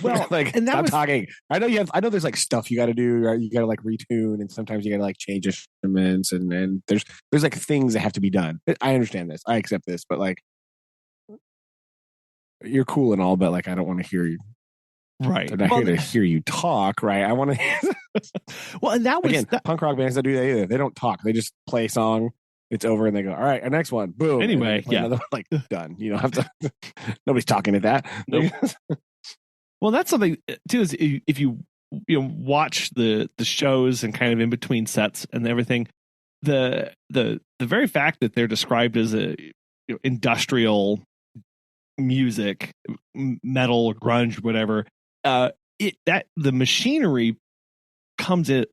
well, like, and I'm talking. I know there's like stuff you got to do. Right? You got to like retune, and sometimes you got to like change instruments, and there's like things that have to be done. I understand this. I accept this, but like, you're cool and all, but like, I don't want to hear you. Right. I'm not here to hear you talk. Right. I want to. Well, and that was punk rock bands don't do that either. They don't talk. They just play a song. It's over, and they go, all right, our next one. Boom. Anyway, another, like, done. You don't have to. Nobody's talking at that. Nope. Well, that's something too. Is if you watch the shows and kind of in between sets and everything, the very fact that they're described as a industrial music, metal, grunge, whatever, that the machinery comes, the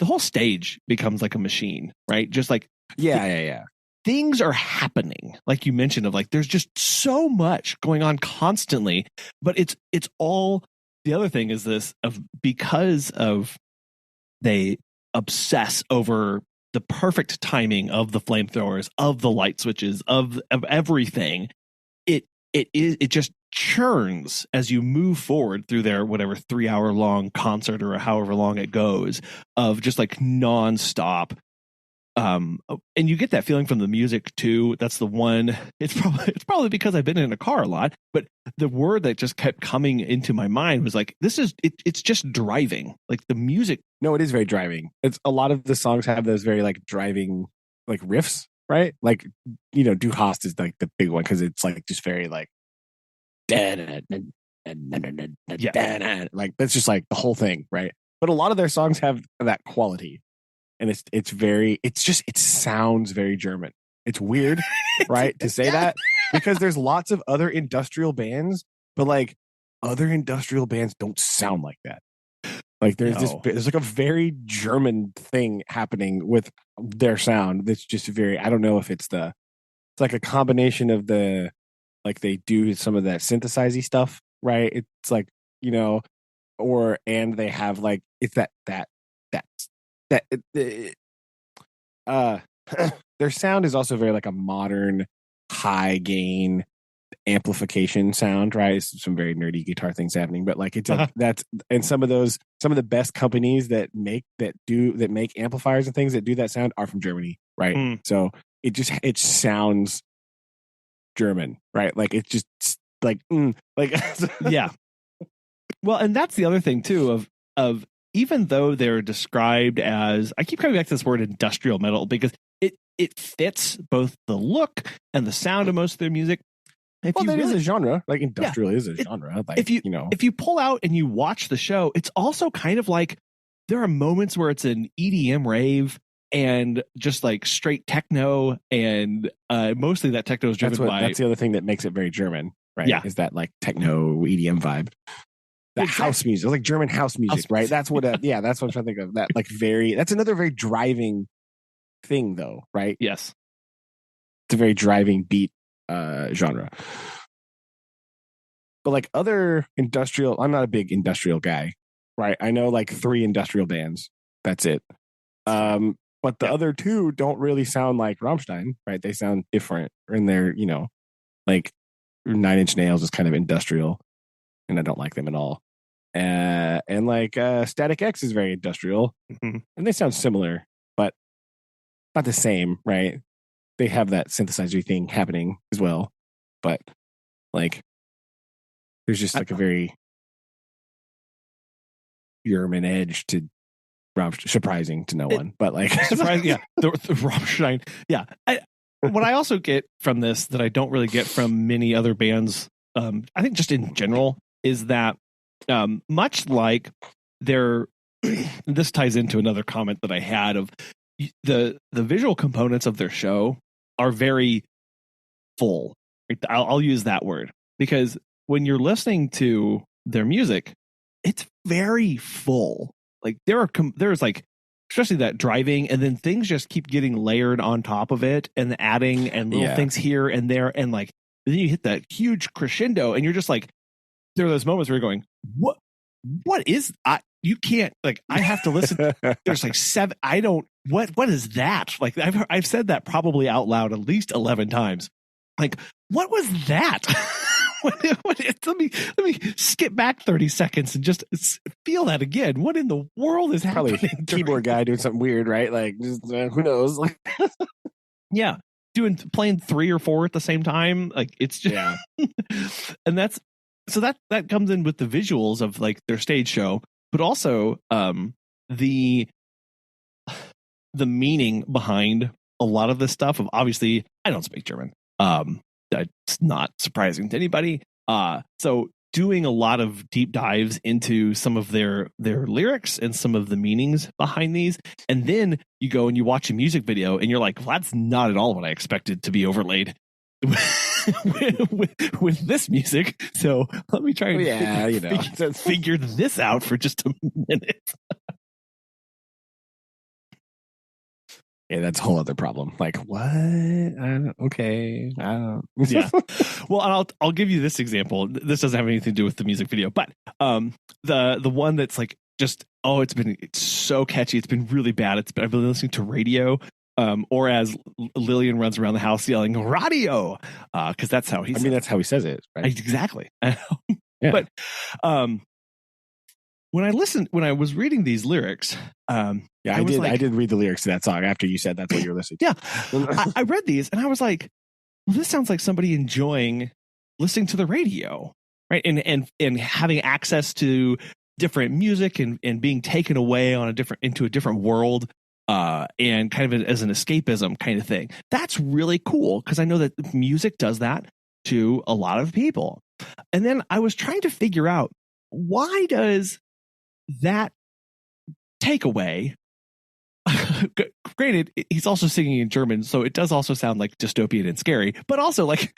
whole stage becomes like a machine, right? Just like yeah. Things are happening, like you mentioned, of like there's just so much going on constantly, but it's all. The other thing is this of because of they obsess over the perfect timing of the flamethrowers, of the light switches, of everything. It just churns as you move forward through their whatever 3-hour long concert or however long it goes, of just like nonstop. And you get that feeling from the music too. That's the one. It's probably because I've been in a car a lot, but the word that just kept coming into my mind was like, it's just driving. Like the music. No, it is very driving. It's a lot of the songs have those very like driving like riffs, right? Like, Du Hast is like the big one because it's like just very like like that's just like the whole thing, right? But a lot of their songs have that quality. And it sounds very German. It's weird, right, to say that, because there's lots of other industrial bands, but like other industrial bands don't sound like that. Like there's like a very German thing happening with their sound. That's just I don't know if it's like a combination of like they do some of that synthesizing stuff, right? It's like, and they have like, it's their sound is also very like a modern high gain amplification sound, right? It's some very nerdy guitar things happening, but like it's that's, and some of the best companies that make amplifiers and things that do that sound are from Germany, right? So it sounds German, right? Like it's just like yeah. Well, and that's the other thing too of even though they're described as, I keep coming back to this word industrial metal because it fits both the look and the sound of most of their music. That is a genre. Like industrial is a genre. Like, if you pull out and you watch the show, it's also kind of like there are moments where it's an EDM rave and just like straight techno, and mostly that techno is driven by. That's the other thing that makes it very German, right? Yeah, is that like techno EDM vibe. That house music, like German house music, right? That's what. That's what I'm trying to think of. That like that's another very driving thing, though, right? Yes, it's a very driving beat genre. But like other industrial, I'm not a big industrial guy, right? I know like 3 industrial bands. That's it. But the other 2 don't really sound like Rammstein, right? They sound different, and they're like 9 Inch Nails is kind of industrial, and I don't like them at all. And like Static X is very industrial, and they sound similar, but not the same, right? They have that synthesizer thing happening as well, but like there's just like a very German edge to Rammstein, surprising to no one, but like surprising, yeah. The Rammstein, yeah. What I also get from this that I don't really get from many other bands, I think just in general, is that much like this ties into another comment that I had of the visual components of their show are very full. I'll use that word, because when you're listening to their music, it's very full. Like there's like, especially that driving, and then things just keep getting layered on top of it and adding and little things here and there, and like then you hit that huge crescendo, and you're just like, there are those moments where you're going, what is you can't, like, I have to listen. There's like 7. I don't, what is that? Like I've said that probably out loud at least 11 times. Like, what was that? Let me skip back 30 seconds and just feel that again. What in the world is happening? Probably keyboard guy doing something weird, right? Like, just, who knows? Yeah, playing 3 or 4 at the same time. Like, it's just, and that comes in with the visuals of like their stage show, but also the meaning behind a lot of this stuff. Of obviously, I don't speak German. That's not surprising to anybody. So doing a lot of deep dives into some of their lyrics and some of the meanings behind these. And then you go and you watch a music video and you're like, well, that's not at all what I expected to be overlaid with this music. So let me try and figure this out for just a minute. Yeah, that's a whole other problem. Like, what? Okay. Yeah. Well, I'll give you this example. This doesn't have anything to do with the music video, but the one that's like just it's so catchy. It's been really bad. I've been listening to radio, or as Lillian runs around the house yelling radio, because that's how that's how he says it, right? Exactly. Yeah. But when I was reading these lyrics, I did read the lyrics to that song after you said that's what you were listening to. Yeah. I read these and I was like, well, this sounds like somebody enjoying listening to the radio, right? And having access to different music and being taken away into a different world, and kind of as an escapism kind of thing. That's really cool because I know that music does that to a lot of people. And then I was trying to figure out, why does that takeaway, granted, he's also singing in German, so it does also sound like dystopian and scary, but also like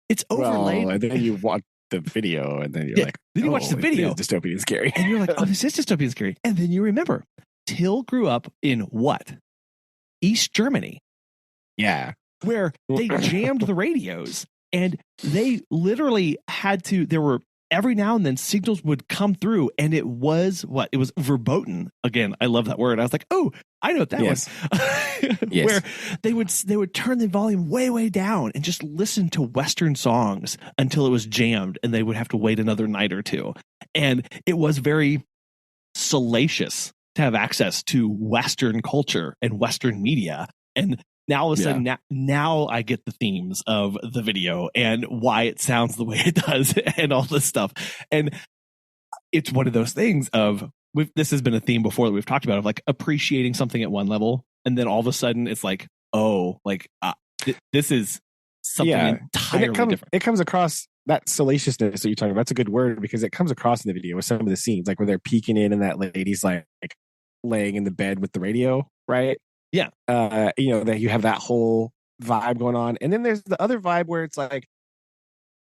it's overlaid. And then you watch the video, and then you're like, then you watch the video, it's dystopian and scary, and you're like, oh, this is dystopian and scary. And then you remember, Till grew up in what? East Germany. Yeah, where they jammed the radios, and they literally had to. There were every now and then signals would come through, and it was verboten. Again, I love that word. I was like, oh, I know what that was. Yes. Where they would turn the volume way down and just listen to Western songs until it was jammed, and they would have to wait another night or two. And it was very salacious to have access to Western culture and Western media. And now all of a sudden, now I get the themes of the video and why it sounds the way it does and all this stuff. And it's one of those things of, this has been a theme before that we've talked about, of like appreciating something at one level, and then all of a sudden it's like, oh, like this is something entirely different. It comes across, that salaciousness that you're talking about. That's a good word, because it comes across in the video with some of the scenes, like where they're peeking in and that lady's like laying in the bed with the radio, right? Yeah. That you have that whole vibe going on. And then there's the other vibe where it's like,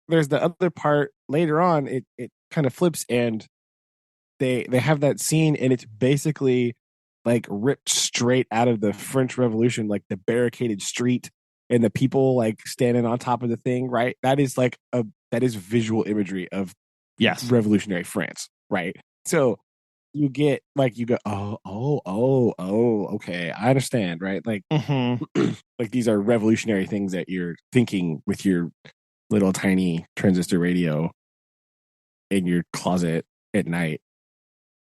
there's the other part later on, it kind of flips, and they have that scene, and it's basically like ripped straight out of the French Revolution, like the barricaded street and the people like standing on top of the thing, right? That is like that is visual imagery of revolutionary France, right? So you go, okay, I understand, right? Like, like these are revolutionary things that you're thinking with your little tiny transistor radio in your closet at night,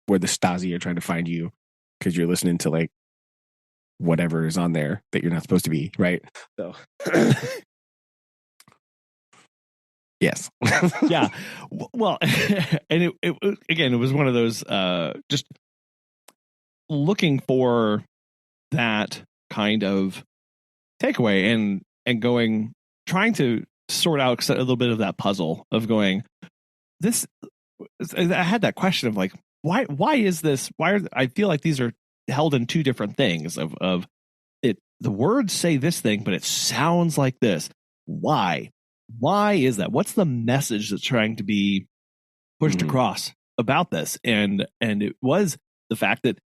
where the Stasi are trying to find you because you're listening to like whatever is on there that you're not supposed to be, right? So yes. Yeah. Well, and it was one of those just looking for that kind of takeaway and trying to sort out a little bit of that puzzle of going, this, I had that question of like, why is this, I feel like these are held in two different things of it. The words say this thing, but it sounds like this. Why is that? What's the message that's trying to be pushed across about this? And it was the fact that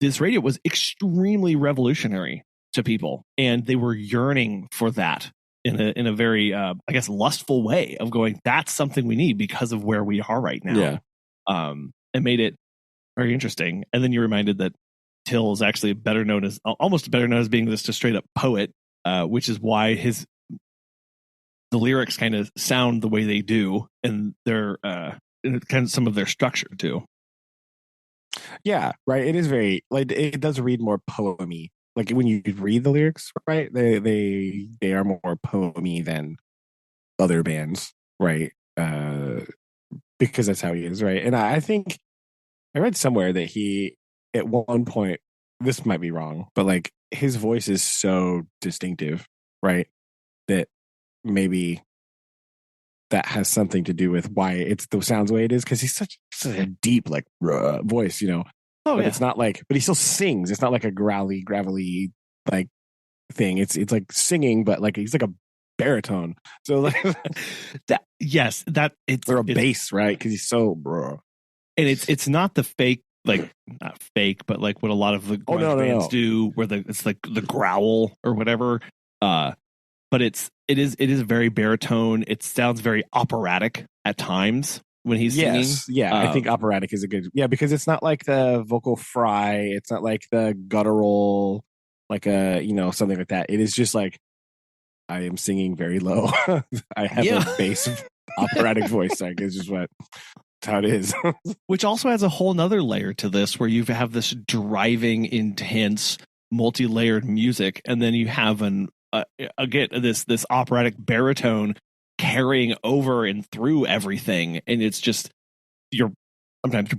this radio was extremely revolutionary to people, and they were yearning for that in a very I guess lustful way of going, that's something we need because of where we are right now. Yeah. It made it very interesting. And then you're reminded that Till is actually almost better known as being just a straight up poet, which is why the lyrics kind of sound the way they do, and they're kind of some of their structure too. Yeah, right. It is very, like, it does read more poemy. Like when you read the lyrics, right? They are more poemy than other bands, right? Because that's how he is, right? And I think I read somewhere that he, at one point, this might be wrong, but like his voice is so distinctive, right? That maybe that has something to do with why it's the sounds the way it is, because he's such a deep like voice, Oh, but it's not like, but he still sings. It's not like a growly, gravelly like thing. It's like singing, but like he's like a baritone. So like it's or a bass, right? Because he's so and it's not the fake, like not fake, but like what a lot of the grunge bands do, where it's like the growl or whatever. But it is very baritone. It sounds very operatic at times when he's singing. Yeah, I think operatic is a good, because it's not like the vocal fry. It's not like the guttural, like something like that. It is just like, I am singing very low. I have a bass operatic voice. Like, it's just that's how it is. Which also has a whole nother layer to this, where you have this driving, intense, multi-layered music, and then you have again this operatic baritone carrying over and through everything, and it's just sometimes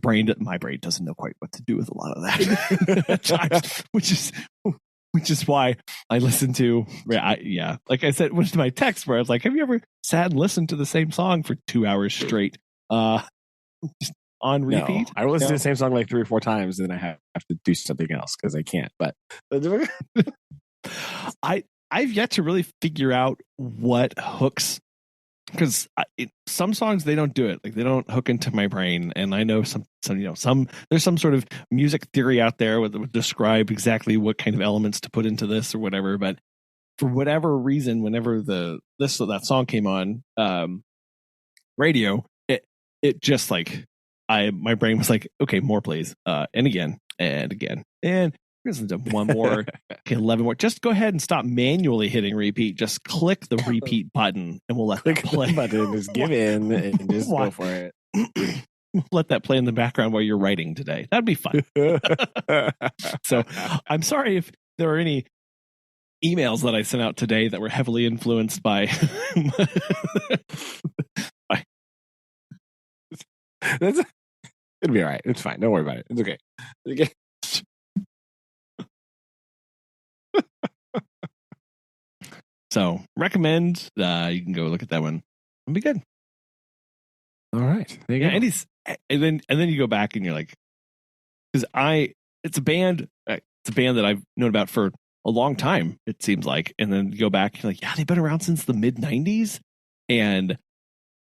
my brain doesn't know quite what to do with a lot of that at times, which is why I listen to like I said with my text, where I was like, have you ever sat and listened to the same song for 2 hours straight just on repeat? No, I listen to the same song like 3 or 4 times, and then I have to do something else because I can't. But I've yet to really figure out what hooks, because some songs, they don't do it. Like, they don't hook into my brain. And I know some there's some sort of music theory out there that would describe exactly what kind of elements to put into this or whatever. But for whatever reason, whenever that song came on radio, it just like my brain was like, okay, more plays, and again and again, and listen to one more, okay, 11 more. Just go ahead and stop manually hitting repeat. Just click the repeat button, and we'll let that play. The button, just give in and just go for it. Let that play in the background while you're writing today. That'd be fun. So I'm sorry if there are any emails that I sent out today that were heavily influenced by. It'll be all right. It's fine. Don't worry about it. It's okay. So recommend. You can go look at that one. It'll be good. All right. There you go. And then you go back and you're like, because it's a band that I've known about for a long time, it seems like. And then you go back and you're like, yeah, they've been around since the mid 90s, and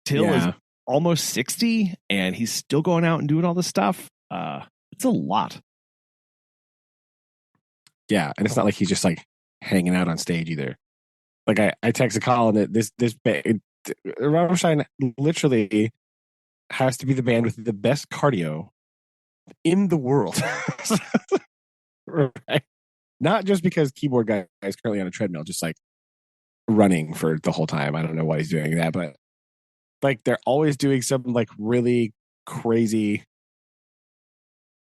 Till is almost 60, and he's still going out and doing all this stuff. It's a lot. Yeah, and it's not like he's just like hanging out on stage either. Like I texted Colin that this Rammstein literally has to be the band with the best cardio in the world. Right? Not just because keyboard guy is currently on a treadmill, just like running for the whole time. I don't know why he's doing that, but like they're always doing some like really crazy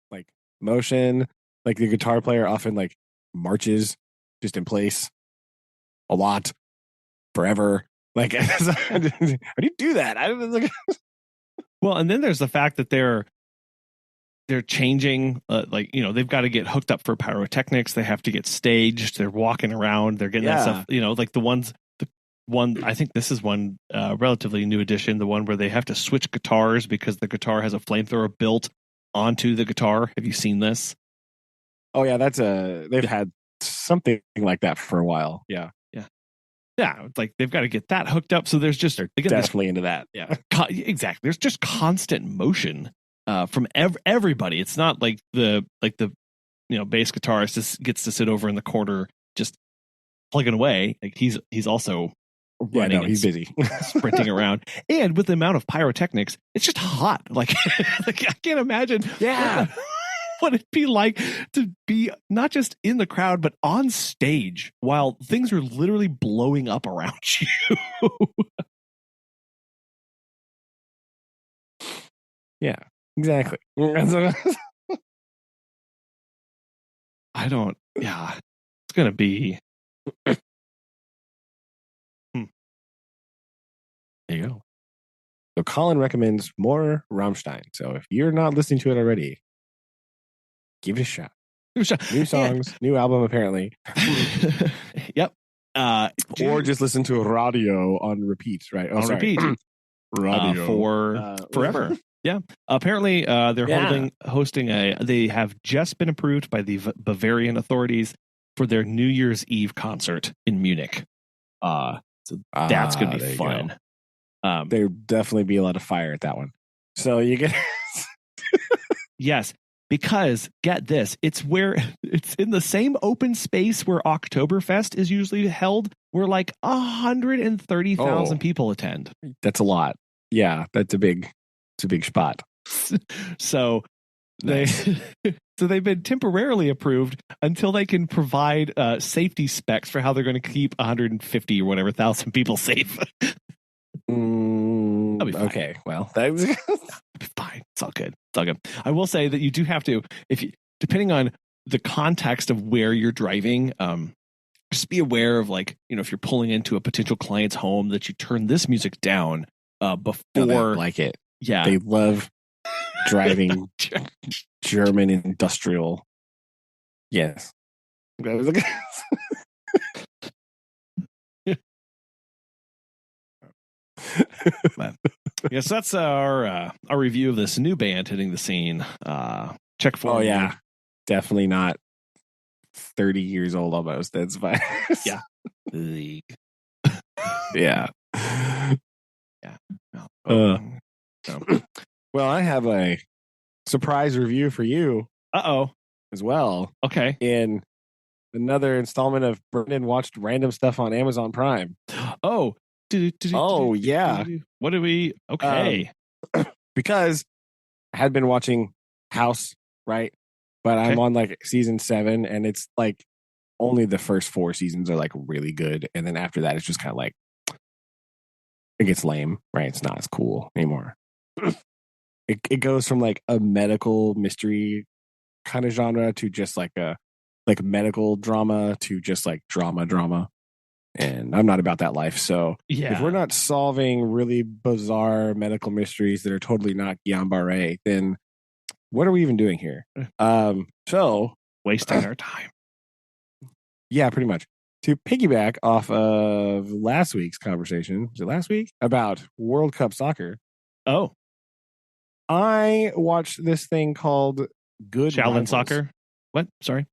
like motion. Like the guitar player often like marches just in place a lot forever. Like, how do you do that? Well, and then there's the fact that they're changing, they've got to get hooked up for pyrotechnics. They have to get staged. They're walking around. They're getting that stuff, like the one, I think this is one relatively new edition, the one where they have to switch guitars because the guitar has a flamethrower built onto the guitar. Have you seen this? Oh yeah, they've had something like that for a while. Yeah. Like they've got to get that hooked up. So they're definitely into that. Yeah, exactly. There's just constant motion from everybody. It's not like the bass guitarist just gets to sit over in the corner just plugging away. Like he's also running. He's busy sprinting around, and with the amount of pyrotechnics, it's just hot. Like, I can't imagine. Yeah. What it'd be like to be not just in the crowd, but on stage while things are literally blowing up around you. Yeah, exactly. I don't, it's going to be. There you go. So Colin recommends more Rammstein. So if you're not listening to it already, give it a shot. New songs, new album, apparently. Yep. Or just listen to radio on repeat, right? On repeat. for forever. Yeah. Apparently, they're hosting they have just been approved by the Bavarian authorities for their New Year's Eve concert in Munich. So that's going to be fun. There'll definitely be a lot of fire at that one. So you get... Yes, because get this, it's in the same open space where Oktoberfest is usually held, where like 130,000 people attend. That's a lot. Yeah, that's a big spot. So nice. they've been temporarily approved until they can provide safety specs for how they're going to keep 150 or whatever thousand people safe. Okay, well, that's fine. It's all good. I will say that you do have to, depending on the context of where you're driving, just be aware of, like, if you're pulling into a potential client's home, that you turn this music down before. Like it. Yeah, they love driving German industrial. Yes. Yes, that's our review of this new band hitting the scene. Check for. Oh yeah, definitely not 30 years old almost. That's fine. Yeah. League. Yeah. Yeah. Well, I have a surprise review for you. As well. Okay. In another installment of Brendan watched random stuff on Amazon Prime. Oh. Yeah. What do we? Okay. Because I had been watching House, right? But I'm on like season 7, and it's like only the first 4 seasons are like really good, and then after that, it's just kind of like it gets lame, right? It's not as cool anymore. It goes from like a medical mystery kind of genre to just like a medical drama to just like drama. And I'm not about that life. So if we're not solving really bizarre medical mysteries that are totally not Guillain-Barré, then what are we even doing here? So wasting our time. Yeah, pretty much. To piggyback off of last week's conversation, was it last week? About World Cup soccer. Oh. I watched this thing called Good Shaolin Soccer? What? Sorry.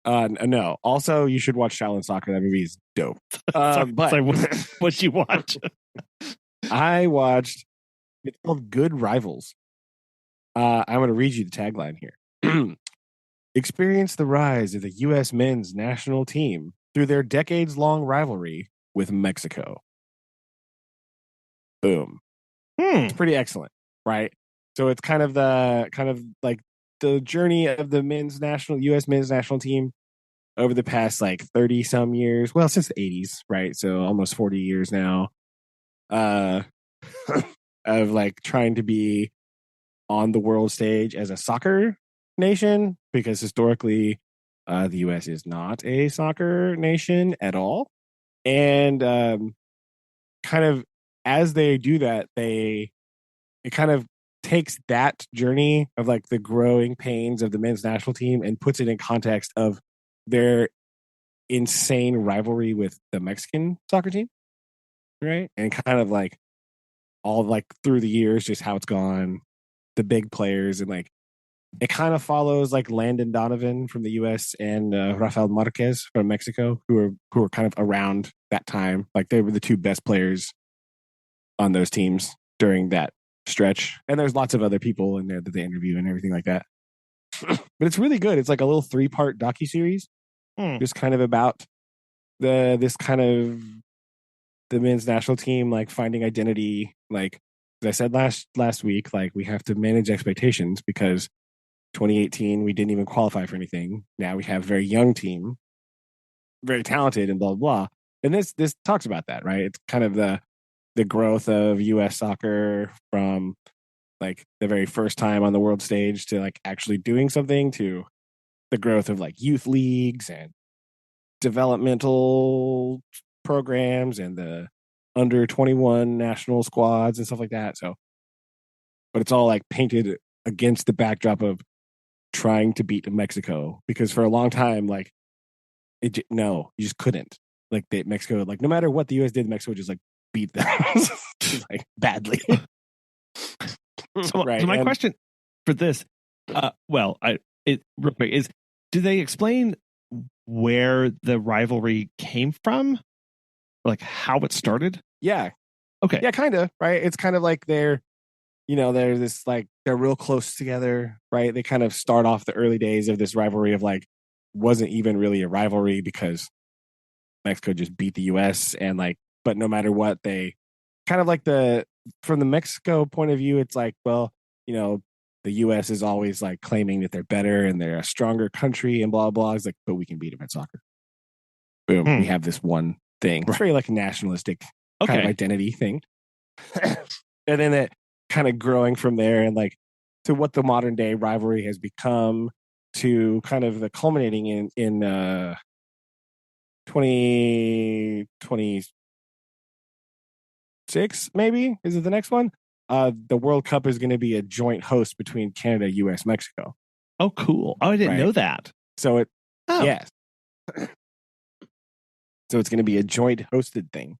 No. Also, you should watch Shaolin Soccer. That movie is dope. But what'd you watch? I watched. It's called Good Rivals. I'm going to read you the tagline here. Experience the rise of the U.S. men's national team through their decades-long rivalry with Mexico. Boom. It's pretty excellent, right? So it's kind of like the journey of the U.S. men's national team over the past like 30 some years. Well, since the 80s, right? So almost 40 years now. Of like trying to be on the world stage as a soccer nation, because historically the U.S. is not a soccer nation at all. And kind of as they do that, it kind of takes that journey of like the growing pains of the men's national team and puts it in context of their insane rivalry with the Mexican soccer team, right? And kind of like all like through the years, just how it's gone, the big players, and like it kind of follows like Landon Donovan from the U.S. and Rafael Marquez from Mexico, who are kind of around that time. Like they were the 2 best players on those teams during that stretch. And there's lots of other people in there that they interview and everything like that. But it's really good. It's like a little 3-part docuseries, just kind of about this kind of the men's national team, like finding identity. Like as I said last week, like we have to manage expectations because 2018 we didn't even qualify for anything. Now we have a very young team, very talented, and blah blah blah. And this talks about that, right? It's kind of the growth of U.S. soccer from like the very first time on the world stage to like actually doing something, to the growth of like youth leagues and developmental programs and the under 21 national squads and stuff like that. So, but it's all like painted against the backdrop of trying to beat Mexico, because for a long time, like you just couldn't. Like Mexico, like no matter what the U.S. did, Mexico would just like beat them. like badly. So my question for this, real quick is, do they explain where the rivalry came from? Like how it started? Yeah. Okay. Yeah, kind of, right? It's kind of like they're this like they're real close together, right? They kind of start off the early days of this rivalry of like wasn't even really a rivalry because Mexico just beat the US and like, but no matter what, they kind of like from the Mexico point of view, it's like, well, the US is always like claiming that they're better and they're a stronger country and blah, blah. It's like, but we can beat them at soccer. Boom. We have this one thing. It's very like a nationalistic kind of identity thing. And then it kind of growing from there and like to what the modern day rivalry has become to kind of the culminating in 2026, maybe is it the next one? The World Cup is going to be a joint host between Canada, US, Mexico. Oh, cool. Oh, I didn't know that. So yes. So it's going to be a joint hosted thing.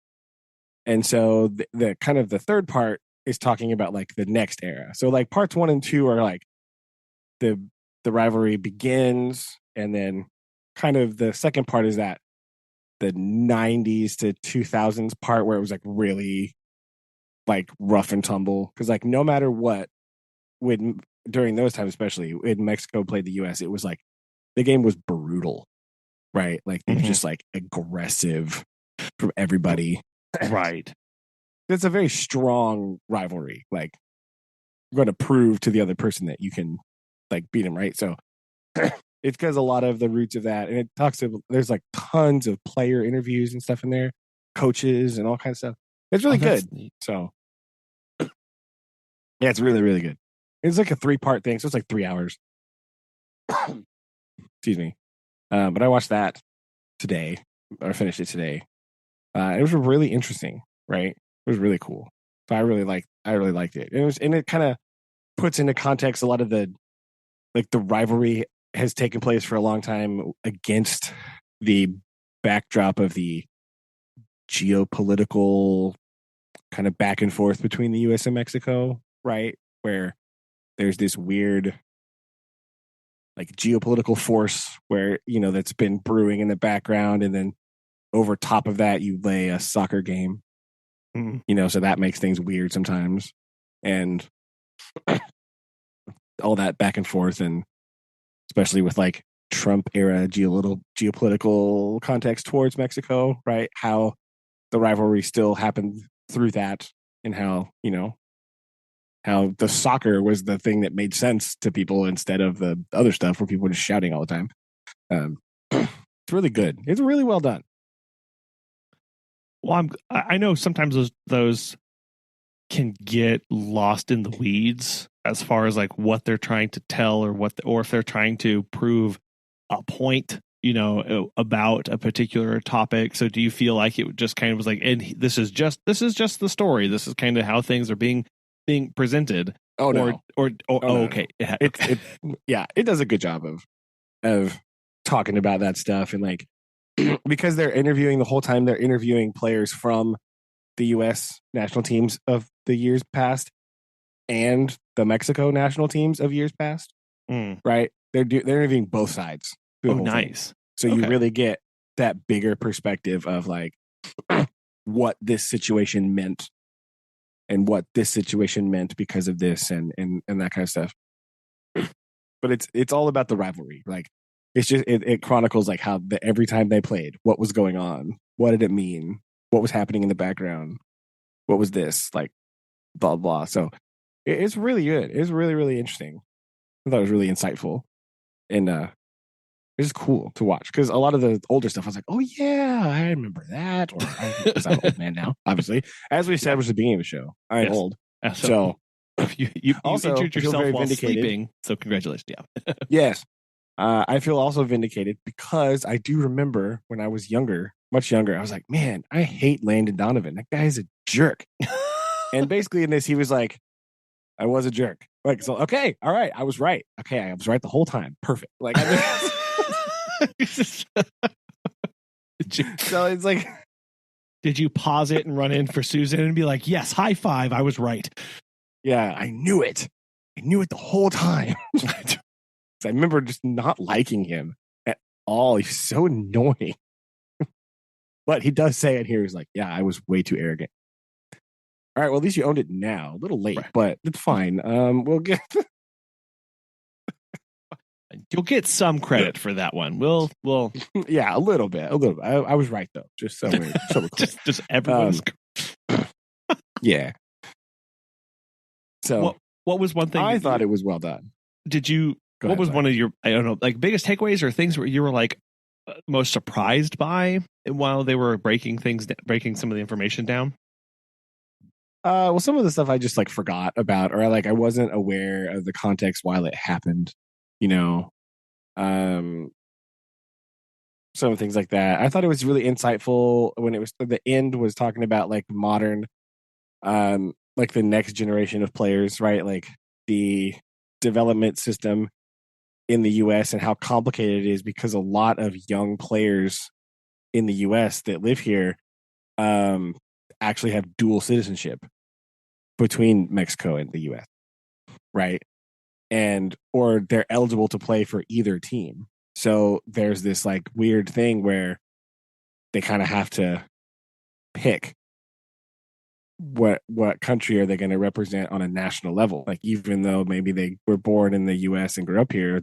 And so the kind of the third part is talking about like the next era. So like parts 1 and 2 are like the rivalry begins, and then kind of the second part is that the 90s to 2000s part where it was like really like rough and tumble, because like no matter what, during those times, especially when Mexico played the US, it was like the game was brutal, right? Like it was just like aggressive from everybody. Right. It's a very strong rivalry. Like you're going to prove to the other person that you can like beat him, right? So it's because a lot of the roots of that, and it talks about there's like tons of player interviews and stuff in there, coaches and all kinds of stuff. It's really good. Neat. So yeah, it's really, really good. It's like a 3-part thing, so it's like 3 hours. Excuse me. But I watched that today, or finished it today. It was really interesting, right? It was really cool. So I really liked it. And it kind of puts into context a lot of the rivalry has taken place for a long time against the backdrop of the geopolitical kind of back and forth between the US and Mexico, right? Where there's this weird like geopolitical force where, that's been brewing in the background, and then over top of that you lay a soccer game. So that makes things weird sometimes. And all that back and forth, and especially with like Trump era geopolitical context towards Mexico, right? How the rivalry still happened through that, and how, how the soccer was the thing that made sense to people instead of the other stuff where people were just shouting all the time. It's really good. It's really well done. Well, I know sometimes those can get lost in the weeds as far as like what they're trying to tell, or if they're trying to prove a point, about a particular topic. So do you feel like it just kind of was like, and this is just the story. This is kind of how things are being presented. Oh no. Okay. It does a good job of talking about that stuff, and like because they're interviewing the whole time, they're interviewing players from the US national teams of the years past and the Mexico national teams of years past. Right? They're interviewing both sides. Oh, nice. So you really get that bigger perspective of like what this situation meant, and what this situation meant because of this, and that kind of stuff. But it's all about the rivalry. Like it's just it chronicles like how every time they played, what was going on, what did it mean, what was happening in the background, what was this, like blah blah. So it's really good. It's really, really interesting. I thought it was really insightful, and it's cool to watch, because a lot of the older stuff I was like, oh yeah, I remember that. Or because I'm an old man now, obviously, as we established at the beginning of the show, I'm old. So you also injured yourself while sleeping. So congratulations. Yeah. Yes. I feel also vindicated because I do remember when I was younger, much younger, I was like, man, I hate Landon Donovan. That guy's a jerk. And basically in this, he was like, I was a jerk. Like, so, okay, all right, I was right. Okay, I was right the whole time. Perfect. Like, so it's like, Did you pause it and run in for Susan and be like, yes, high five, I was right? Yeah, I knew it. I knew it the whole time. I remember just not liking him at all. He's so annoying. But he does say it here. He's like, yeah, I was way too arrogant. All right, well, at least you owned it now. A little late, but it's fine. We'll get... You'll get some credit for that one. We'll yeah, a little bit. I was right though. Just so we're clear. just everyone's yeah. So what was one thing I thought it was well done? Did you what was one of your, I don't know, like biggest takeaways or things where you were like most surprised by while they were breaking some of the information down? Well, some of the stuff I just like forgot about, or like I wasn't aware of the context while it happened. You know, some things like that. I thought it was really insightful when it was the end was talking about like modern, like the next generation of players, right? Like the development system in the US and how complicated it is because a lot of young players in the US that live here actually have dual citizenship between Mexico and the US, right? Or they're eligible to play for either team. So there's this like weird thing where they kind of have to pick what country are they going to represent on a national level. Like even though maybe they were born in the US and grew up here,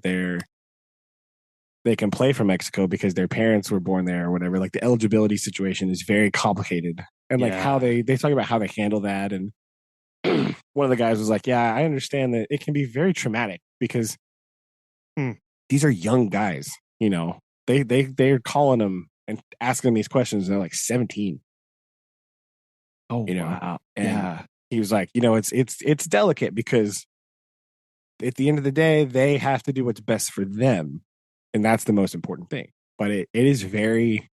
they can play for Mexico because their parents were born there or whatever. Like the eligibility situation is very complicated. And like how they talk about how they handle that. And one of the guys was like, yeah, I understand that it can be very traumatic because these are young guys, you know, they're calling them and asking them these questions. And they're like 17. Oh, you know, wow. And he was like, you know, it's delicate because at the end of the day, they have to do what's best for them. And that's the most important thing. But it's a very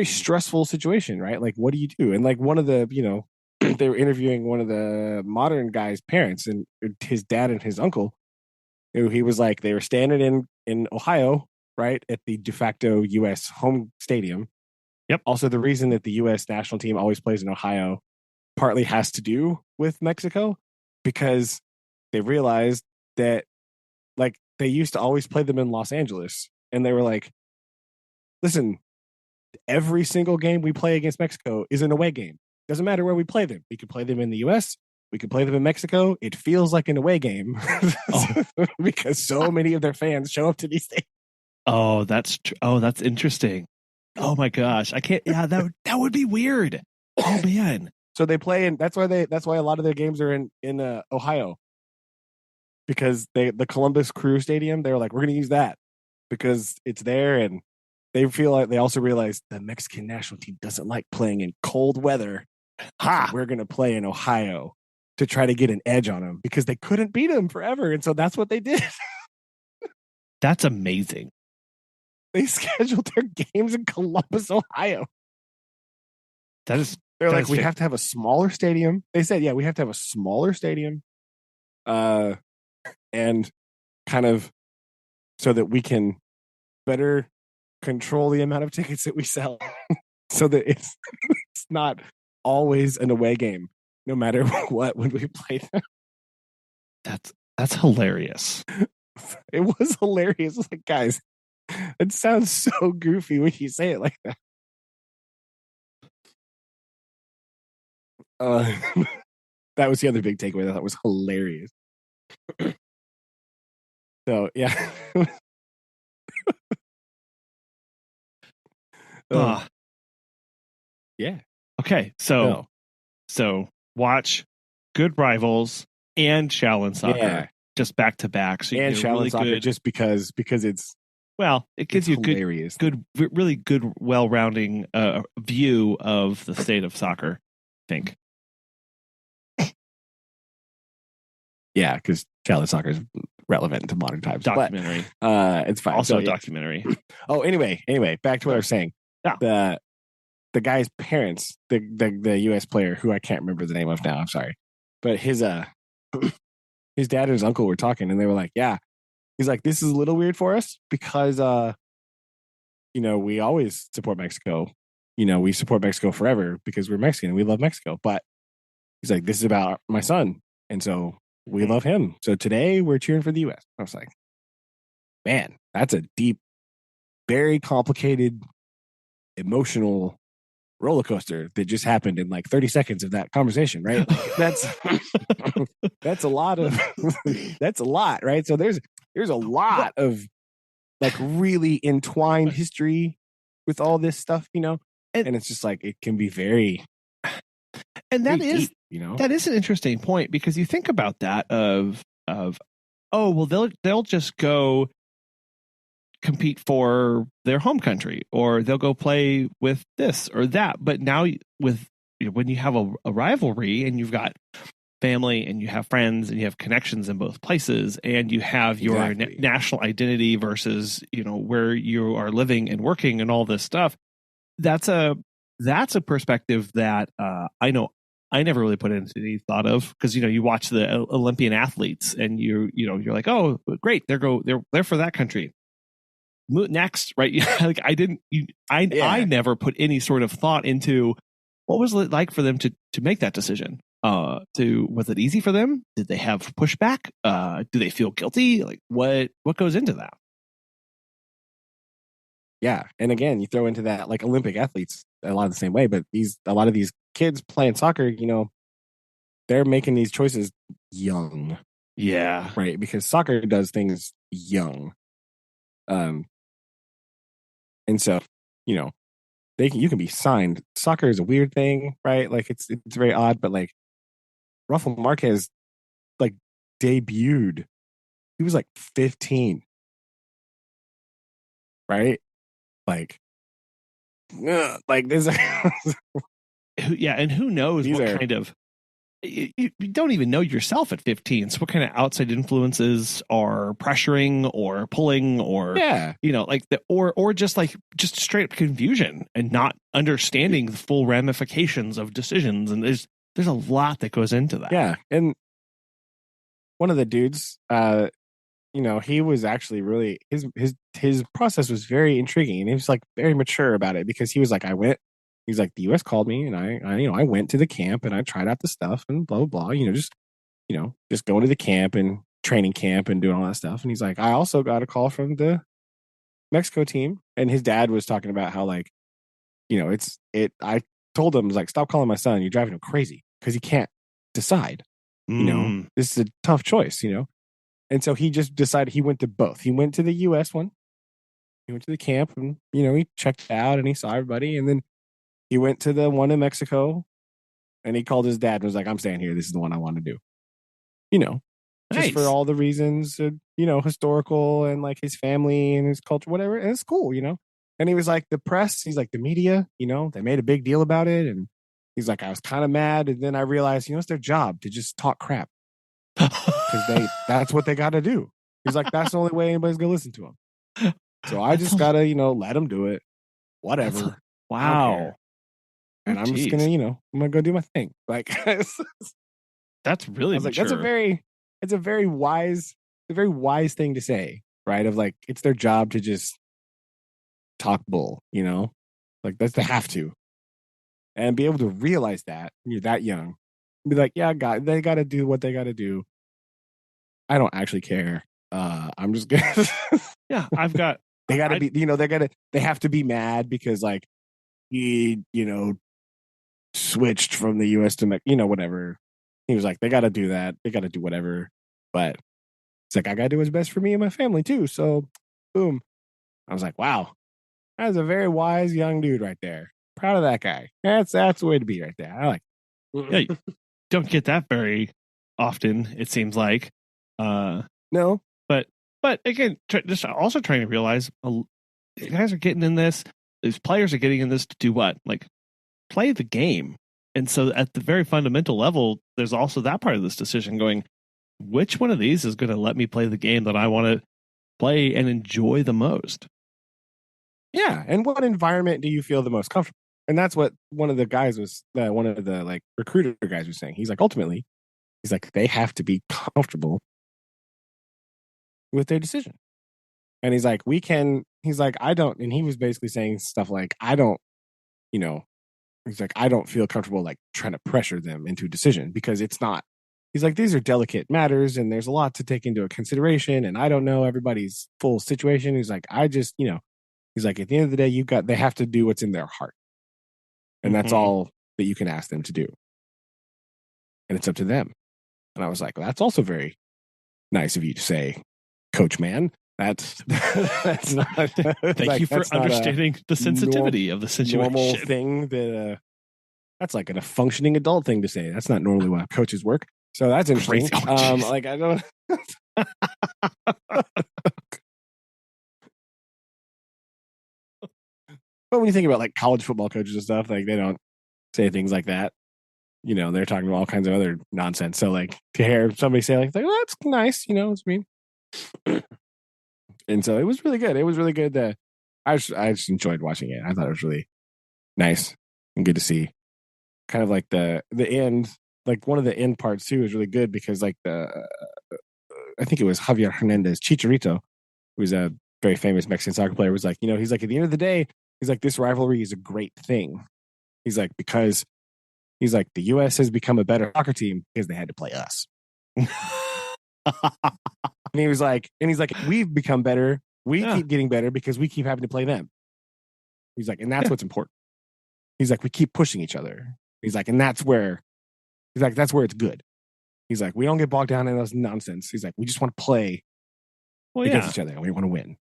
stressful situation, right? Like, what do you do? And like one of the, you know, they were interviewing one of the modern guy's parents and his dad and his uncle. He was like, they were standing in Ohio, right, at the de facto U.S. home stadium. Yep. Also, the reason that the U.S. national team always plays in Ohio partly has to do with Mexico because they realized that, like, they used to always play them in Los Angeles. And they were like, listen, every single game we play against Mexico is an away game. Doesn't matter where we play them. We could play them in the U.S., we could play them in Mexico. It feels like an away game because so many of their fans show up to these things. Oh, that's interesting. Oh my gosh, I can't. Yeah, that would be weird. Oh man. So they play, and that's why a lot of their games are in Ohio, because the Columbus Crew Stadium. They're like, we're going to use that because it's there, and they feel like they also realize the Mexican national team doesn't like playing in cold weather. So we're going to play in Ohio to try to get an edge on them because they couldn't beat them forever, and so that's what they did. That's amazing. They scheduled their games in Columbus, Ohio. They're like, we have to have a smaller stadium. They said, yeah, we have to have a smaller stadium, and kind of so that we can better control the amount of tickets that we sell, so that it's not always an away game, no matter what, when we play them. That's hilarious. It was hilarious. It's like, guys, it sounds so goofy when you say it like that. That was the other big takeaway that I thought was hilarious. So yeah. Yeah. Okay, so watch Good Rivals and Shaolin Soccer just back to back. So and Shaolin really Soccer good, just because it's it gives you hilarious. really good, well-rounding view of the state of soccer, I think. Yeah, because Shaolin Soccer is relevant to modern times. Documentary. But, it's fine. Also a documentary. Oh, anyway, back to what I was saying. Yeah. The guy's parents, the U.S. player, who I can't remember the name of now, I'm sorry. But his dad and his uncle were talking, and they were like, yeah. He's like, this is a little weird for us because, we always support Mexico. we support Mexico forever because we're Mexican and we love Mexico. But he's like, this is about my son. And so we love him. So today we're cheering for the US. I was like, man, that's a deep, very complicated, emotional roller coaster that just happened in like 30 seconds of that conversation, right? That's that's a lot of that's a lot, right? So there's a lot of like really entwined history with all this stuff, and it's just like it can be very and that is deep, that is an interesting point, because you think about that of oh, well, they'll just go compete for their home country, or they'll go play with this or that. But now when you have a rivalry and you've got family and you have friends and you have connections in both places, and you have your national identity versus where you are living and working and all this stuff, that's a perspective that I know I never really put into any thought of, because you watch the Olympian athletes and you're like, oh great, they're for that country next, right? Like I never put any sort of thought into what was it like for them to make that decision. Was it easy for them? Did they have pushback? Do they feel guilty? Like what goes into that? Yeah, and again, you throw into that like Olympic athletes a lot of the same way, but a lot of these kids playing soccer, they're making these choices young. Yeah, right, because soccer does things young. And so, you can be signed. Soccer is a weird thing, right? Like it's very odd, but like Rafa Marquez like debuted. He was like 15. Right? Like this. Yeah, and who knows kind of you don't even know yourself at 15. So what kind of outside influences are pressuring or pulling, or or just straight up confusion and not understanding the full ramifications of decisions. And there's a lot that goes into that. Yeah, and one of the dudes, he was actually really his process was very intriguing, and he was like very mature about it, because he was like, he's like, the US called me and I went to the camp and I tried out the stuff and blah, blah, blah, just going to the camp and training camp and doing all that stuff. And he's like, I also got a call from the Mexico team. And his dad was talking about how like, I told him, like, stop calling my son. You're driving him crazy because he can't decide, this is a tough choice, And so he just decided he went to both. He went to the US one. He went to the camp and, he checked out and he saw everybody. And then he went to the one in Mexico and he called his dad and was like, I'm staying here. This is the one I want to do. Just for all the reasons, historical and like his family and his culture, whatever. And it's cool, And he was like, the press, he's like, the media, they made a big deal about it. And he's like, I was kind of mad. And then I realized, it's their job to just talk crap. Because that's what they got to do. He's like, that's the only way anybody's going to listen to him. So I just got to, let him do it. Whatever. Wow. And I'm just gonna, I'm gonna go do my thing. Like that's really mature. Like, it's a very wise thing to say, right? Of like, it's their job to just talk bull, like that's they have to, and be able to realize that when you're that young, be like, yeah, they got to do what they got to do. I don't actually care. I'm just gonna. Yeah, I've got. They got to be, they have to be mad because like he, switched from the US to whatever. He was like, they got to do that. They got to do whatever. But it's like, I got to do what's best for me and my family too. So, boom. I was like, wow, that's a very wise young dude right there. Proud of that guy. That's the way to be right there. I like. Yeah, you don't get that very often. It seems like. No, but again, just also trying to realize, you guys are getting in this. These players are getting in this to do what? Like, play the game. And so at the very fundamental level, there's also that part of this decision going, which one of these is going to let me play the game that I want to play and enjoy the most? Yeah. And what environment do you feel the most comfortable? And that's what one of the guys one of the like recruiter guys was saying. He's like, ultimately, he's like, they have to be comfortable with their decision. And he's like, I don't, and he was basically saying stuff like, I don't, he's like, I don't feel comfortable like trying to pressure them into a decision because it's not. He's like, these are delicate matters and there's a lot to take into consideration. And I don't know everybody's full situation. He's like, I just, he's like, at the end of the day, they have to do what's in their heart. And that's all that you can ask them to do. And it's up to them. And I was like, well, that's also very nice of you to say, Coach Man. That's not. Thank you for understanding the sensitivity of the situation. Normal thing that that's like a functioning adult thing to say. That's not normally why coaches work. So that's interesting. Like I don't. But when you think about like college football coaches and stuff, like they don't say things like that. They're talking about all kinds of other nonsense. So like to hear somebody say like well, that's nice, it's mean. And so it was really good. It was really good. I just enjoyed watching it. I thought it was really nice and good to see. Kind of like the end, like one of the end parts too was really good because like I think it was Javier Hernandez, Chicharito, who's a very famous Mexican soccer player, was like, he's like, at the end of the day, he's like, this rivalry is a great thing. He's like, because he's like, the U.S. has become a better soccer team because they had to play us. And he's like, we've become better. We keep getting better because we keep having to play them. He's like, and that's what's important. He's like, we keep pushing each other. He's like, and that's where it's good. He's like, we don't get bogged down in those nonsense. He's like, we just want to play against each other and we want to win.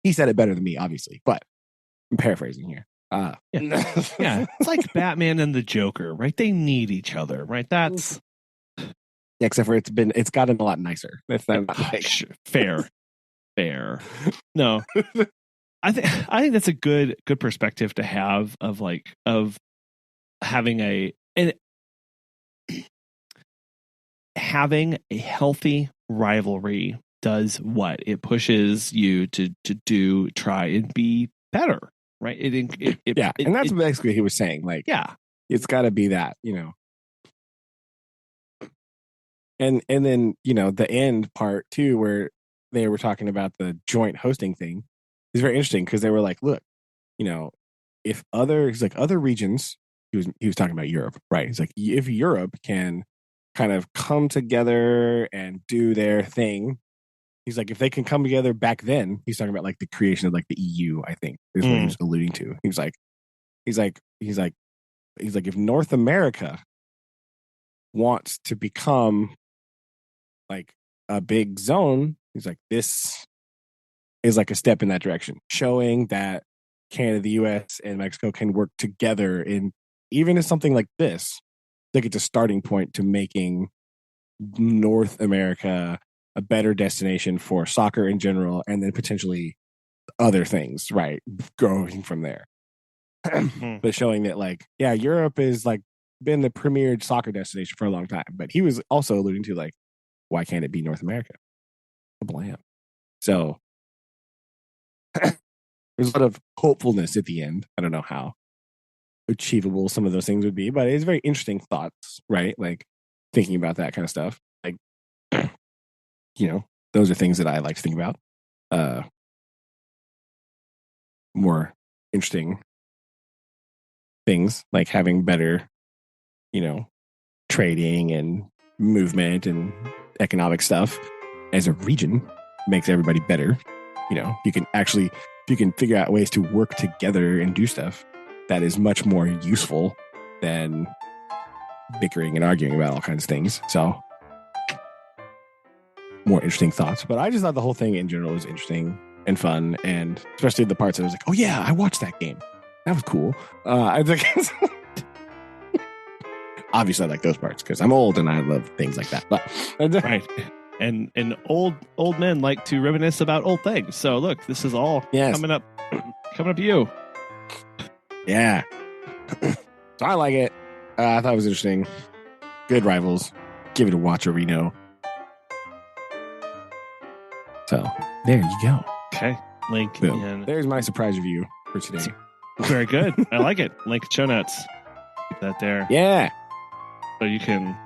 He said it better than me, obviously, but I'm paraphrasing here. Yeah, it's like Batman and the Joker, right? They need each other, right? That's except for it's gotten a lot nicer. That's not like... fair. No, I think that's a good perspective to have of having having a healthy rivalry. Does what it pushes you to try and be better, right? And that's basically what he was saying. Like, it's got to be that, And then, the end part too, where they were talking about the joint hosting thing is very interesting because they were like, look, if other regions, he was talking about Europe, right? He's like, if Europe can kind of come together and do their thing, he's like, if they can come together back then, he's talking about like the creation of like the EU, I think is what he was alluding to. He's like, if North America wants to become like a big zone, he's like, this is like a step in that direction, showing that Canada, the US, and Mexico can work together in even in something like this. Like it's a starting point to making North America a better destination for soccer in general, and then potentially other things, right? Growing from there. But showing that like, Europe is like been the premier soccer destination for a long time. But he was also alluding to like, why can't it be North America? Blam. So there's a lot of hopefulness at the end. I don't know how achievable some of those things would be, but it's very interesting thoughts, right? Like thinking about that kind of stuff. Like, those are things that I like to think about. More interesting things like having better, trading and movement and economic stuff as a region makes everybody better. You can figure out ways to work together and do stuff that is much more useful than bickering and arguing about all kinds of things. So more interesting thoughts. But I just thought the whole thing in general was interesting and fun, and especially the parts that I was like, oh yeah, I watched that game. That was cool. Obviously I like those parts because I'm old and I love things like that. But right. And old men like to reminisce about old things. So look, this is all coming up to you. Yeah. So I like it. I thought it was interesting. Good rivals. Give it a watch, Reno. So there you go. Okay. Link in. There's my surprise review for today. Very good. I like it. Link show notes. Keep that there. Yeah. So you can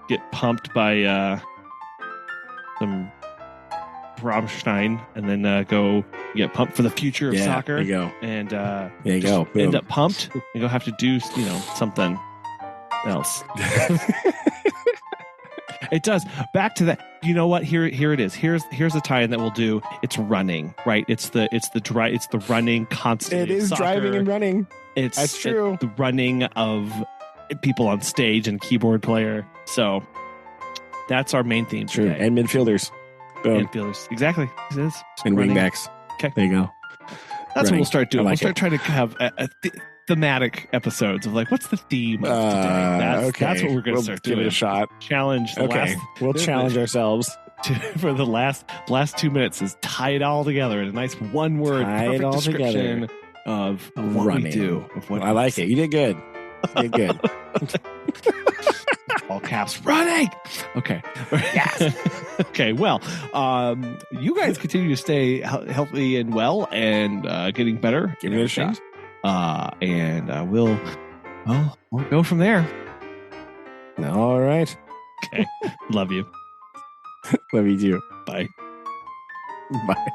get pumped by some Rammstein, and then go get pumped for the future of soccer. There you go. And there you go. End up pumped and go have to do something else. It does. Back to that. You know what? Here it is. Here's a tie-in that we'll do. It's running, right? It's the running constantly. It is driving and running. That's true. It's the running of people on stage and keyboard player. So that's our main theme. True. Today. And midfielders. Boom. Midfielders. Exactly. It is. And running. wingbacks. Okay. There you go. That's what we'll start doing. Like we'll start trying to have thematic episodes of like, what's the theme of today? That's what we're going to start doing. Give it a shot. Challenge. We'll challenge ourselves. For the last 2 minutes is tie it all together in a nice one word perfect description of what running. We do. Of what I like it. You did good. You did good. All caps running. Okay. Yes. Okay. Well, you guys continue to stay healthy and well and getting better. Give it a shot. And we'll go from there. All right. Okay. Love you. Love you too. Bye. Bye.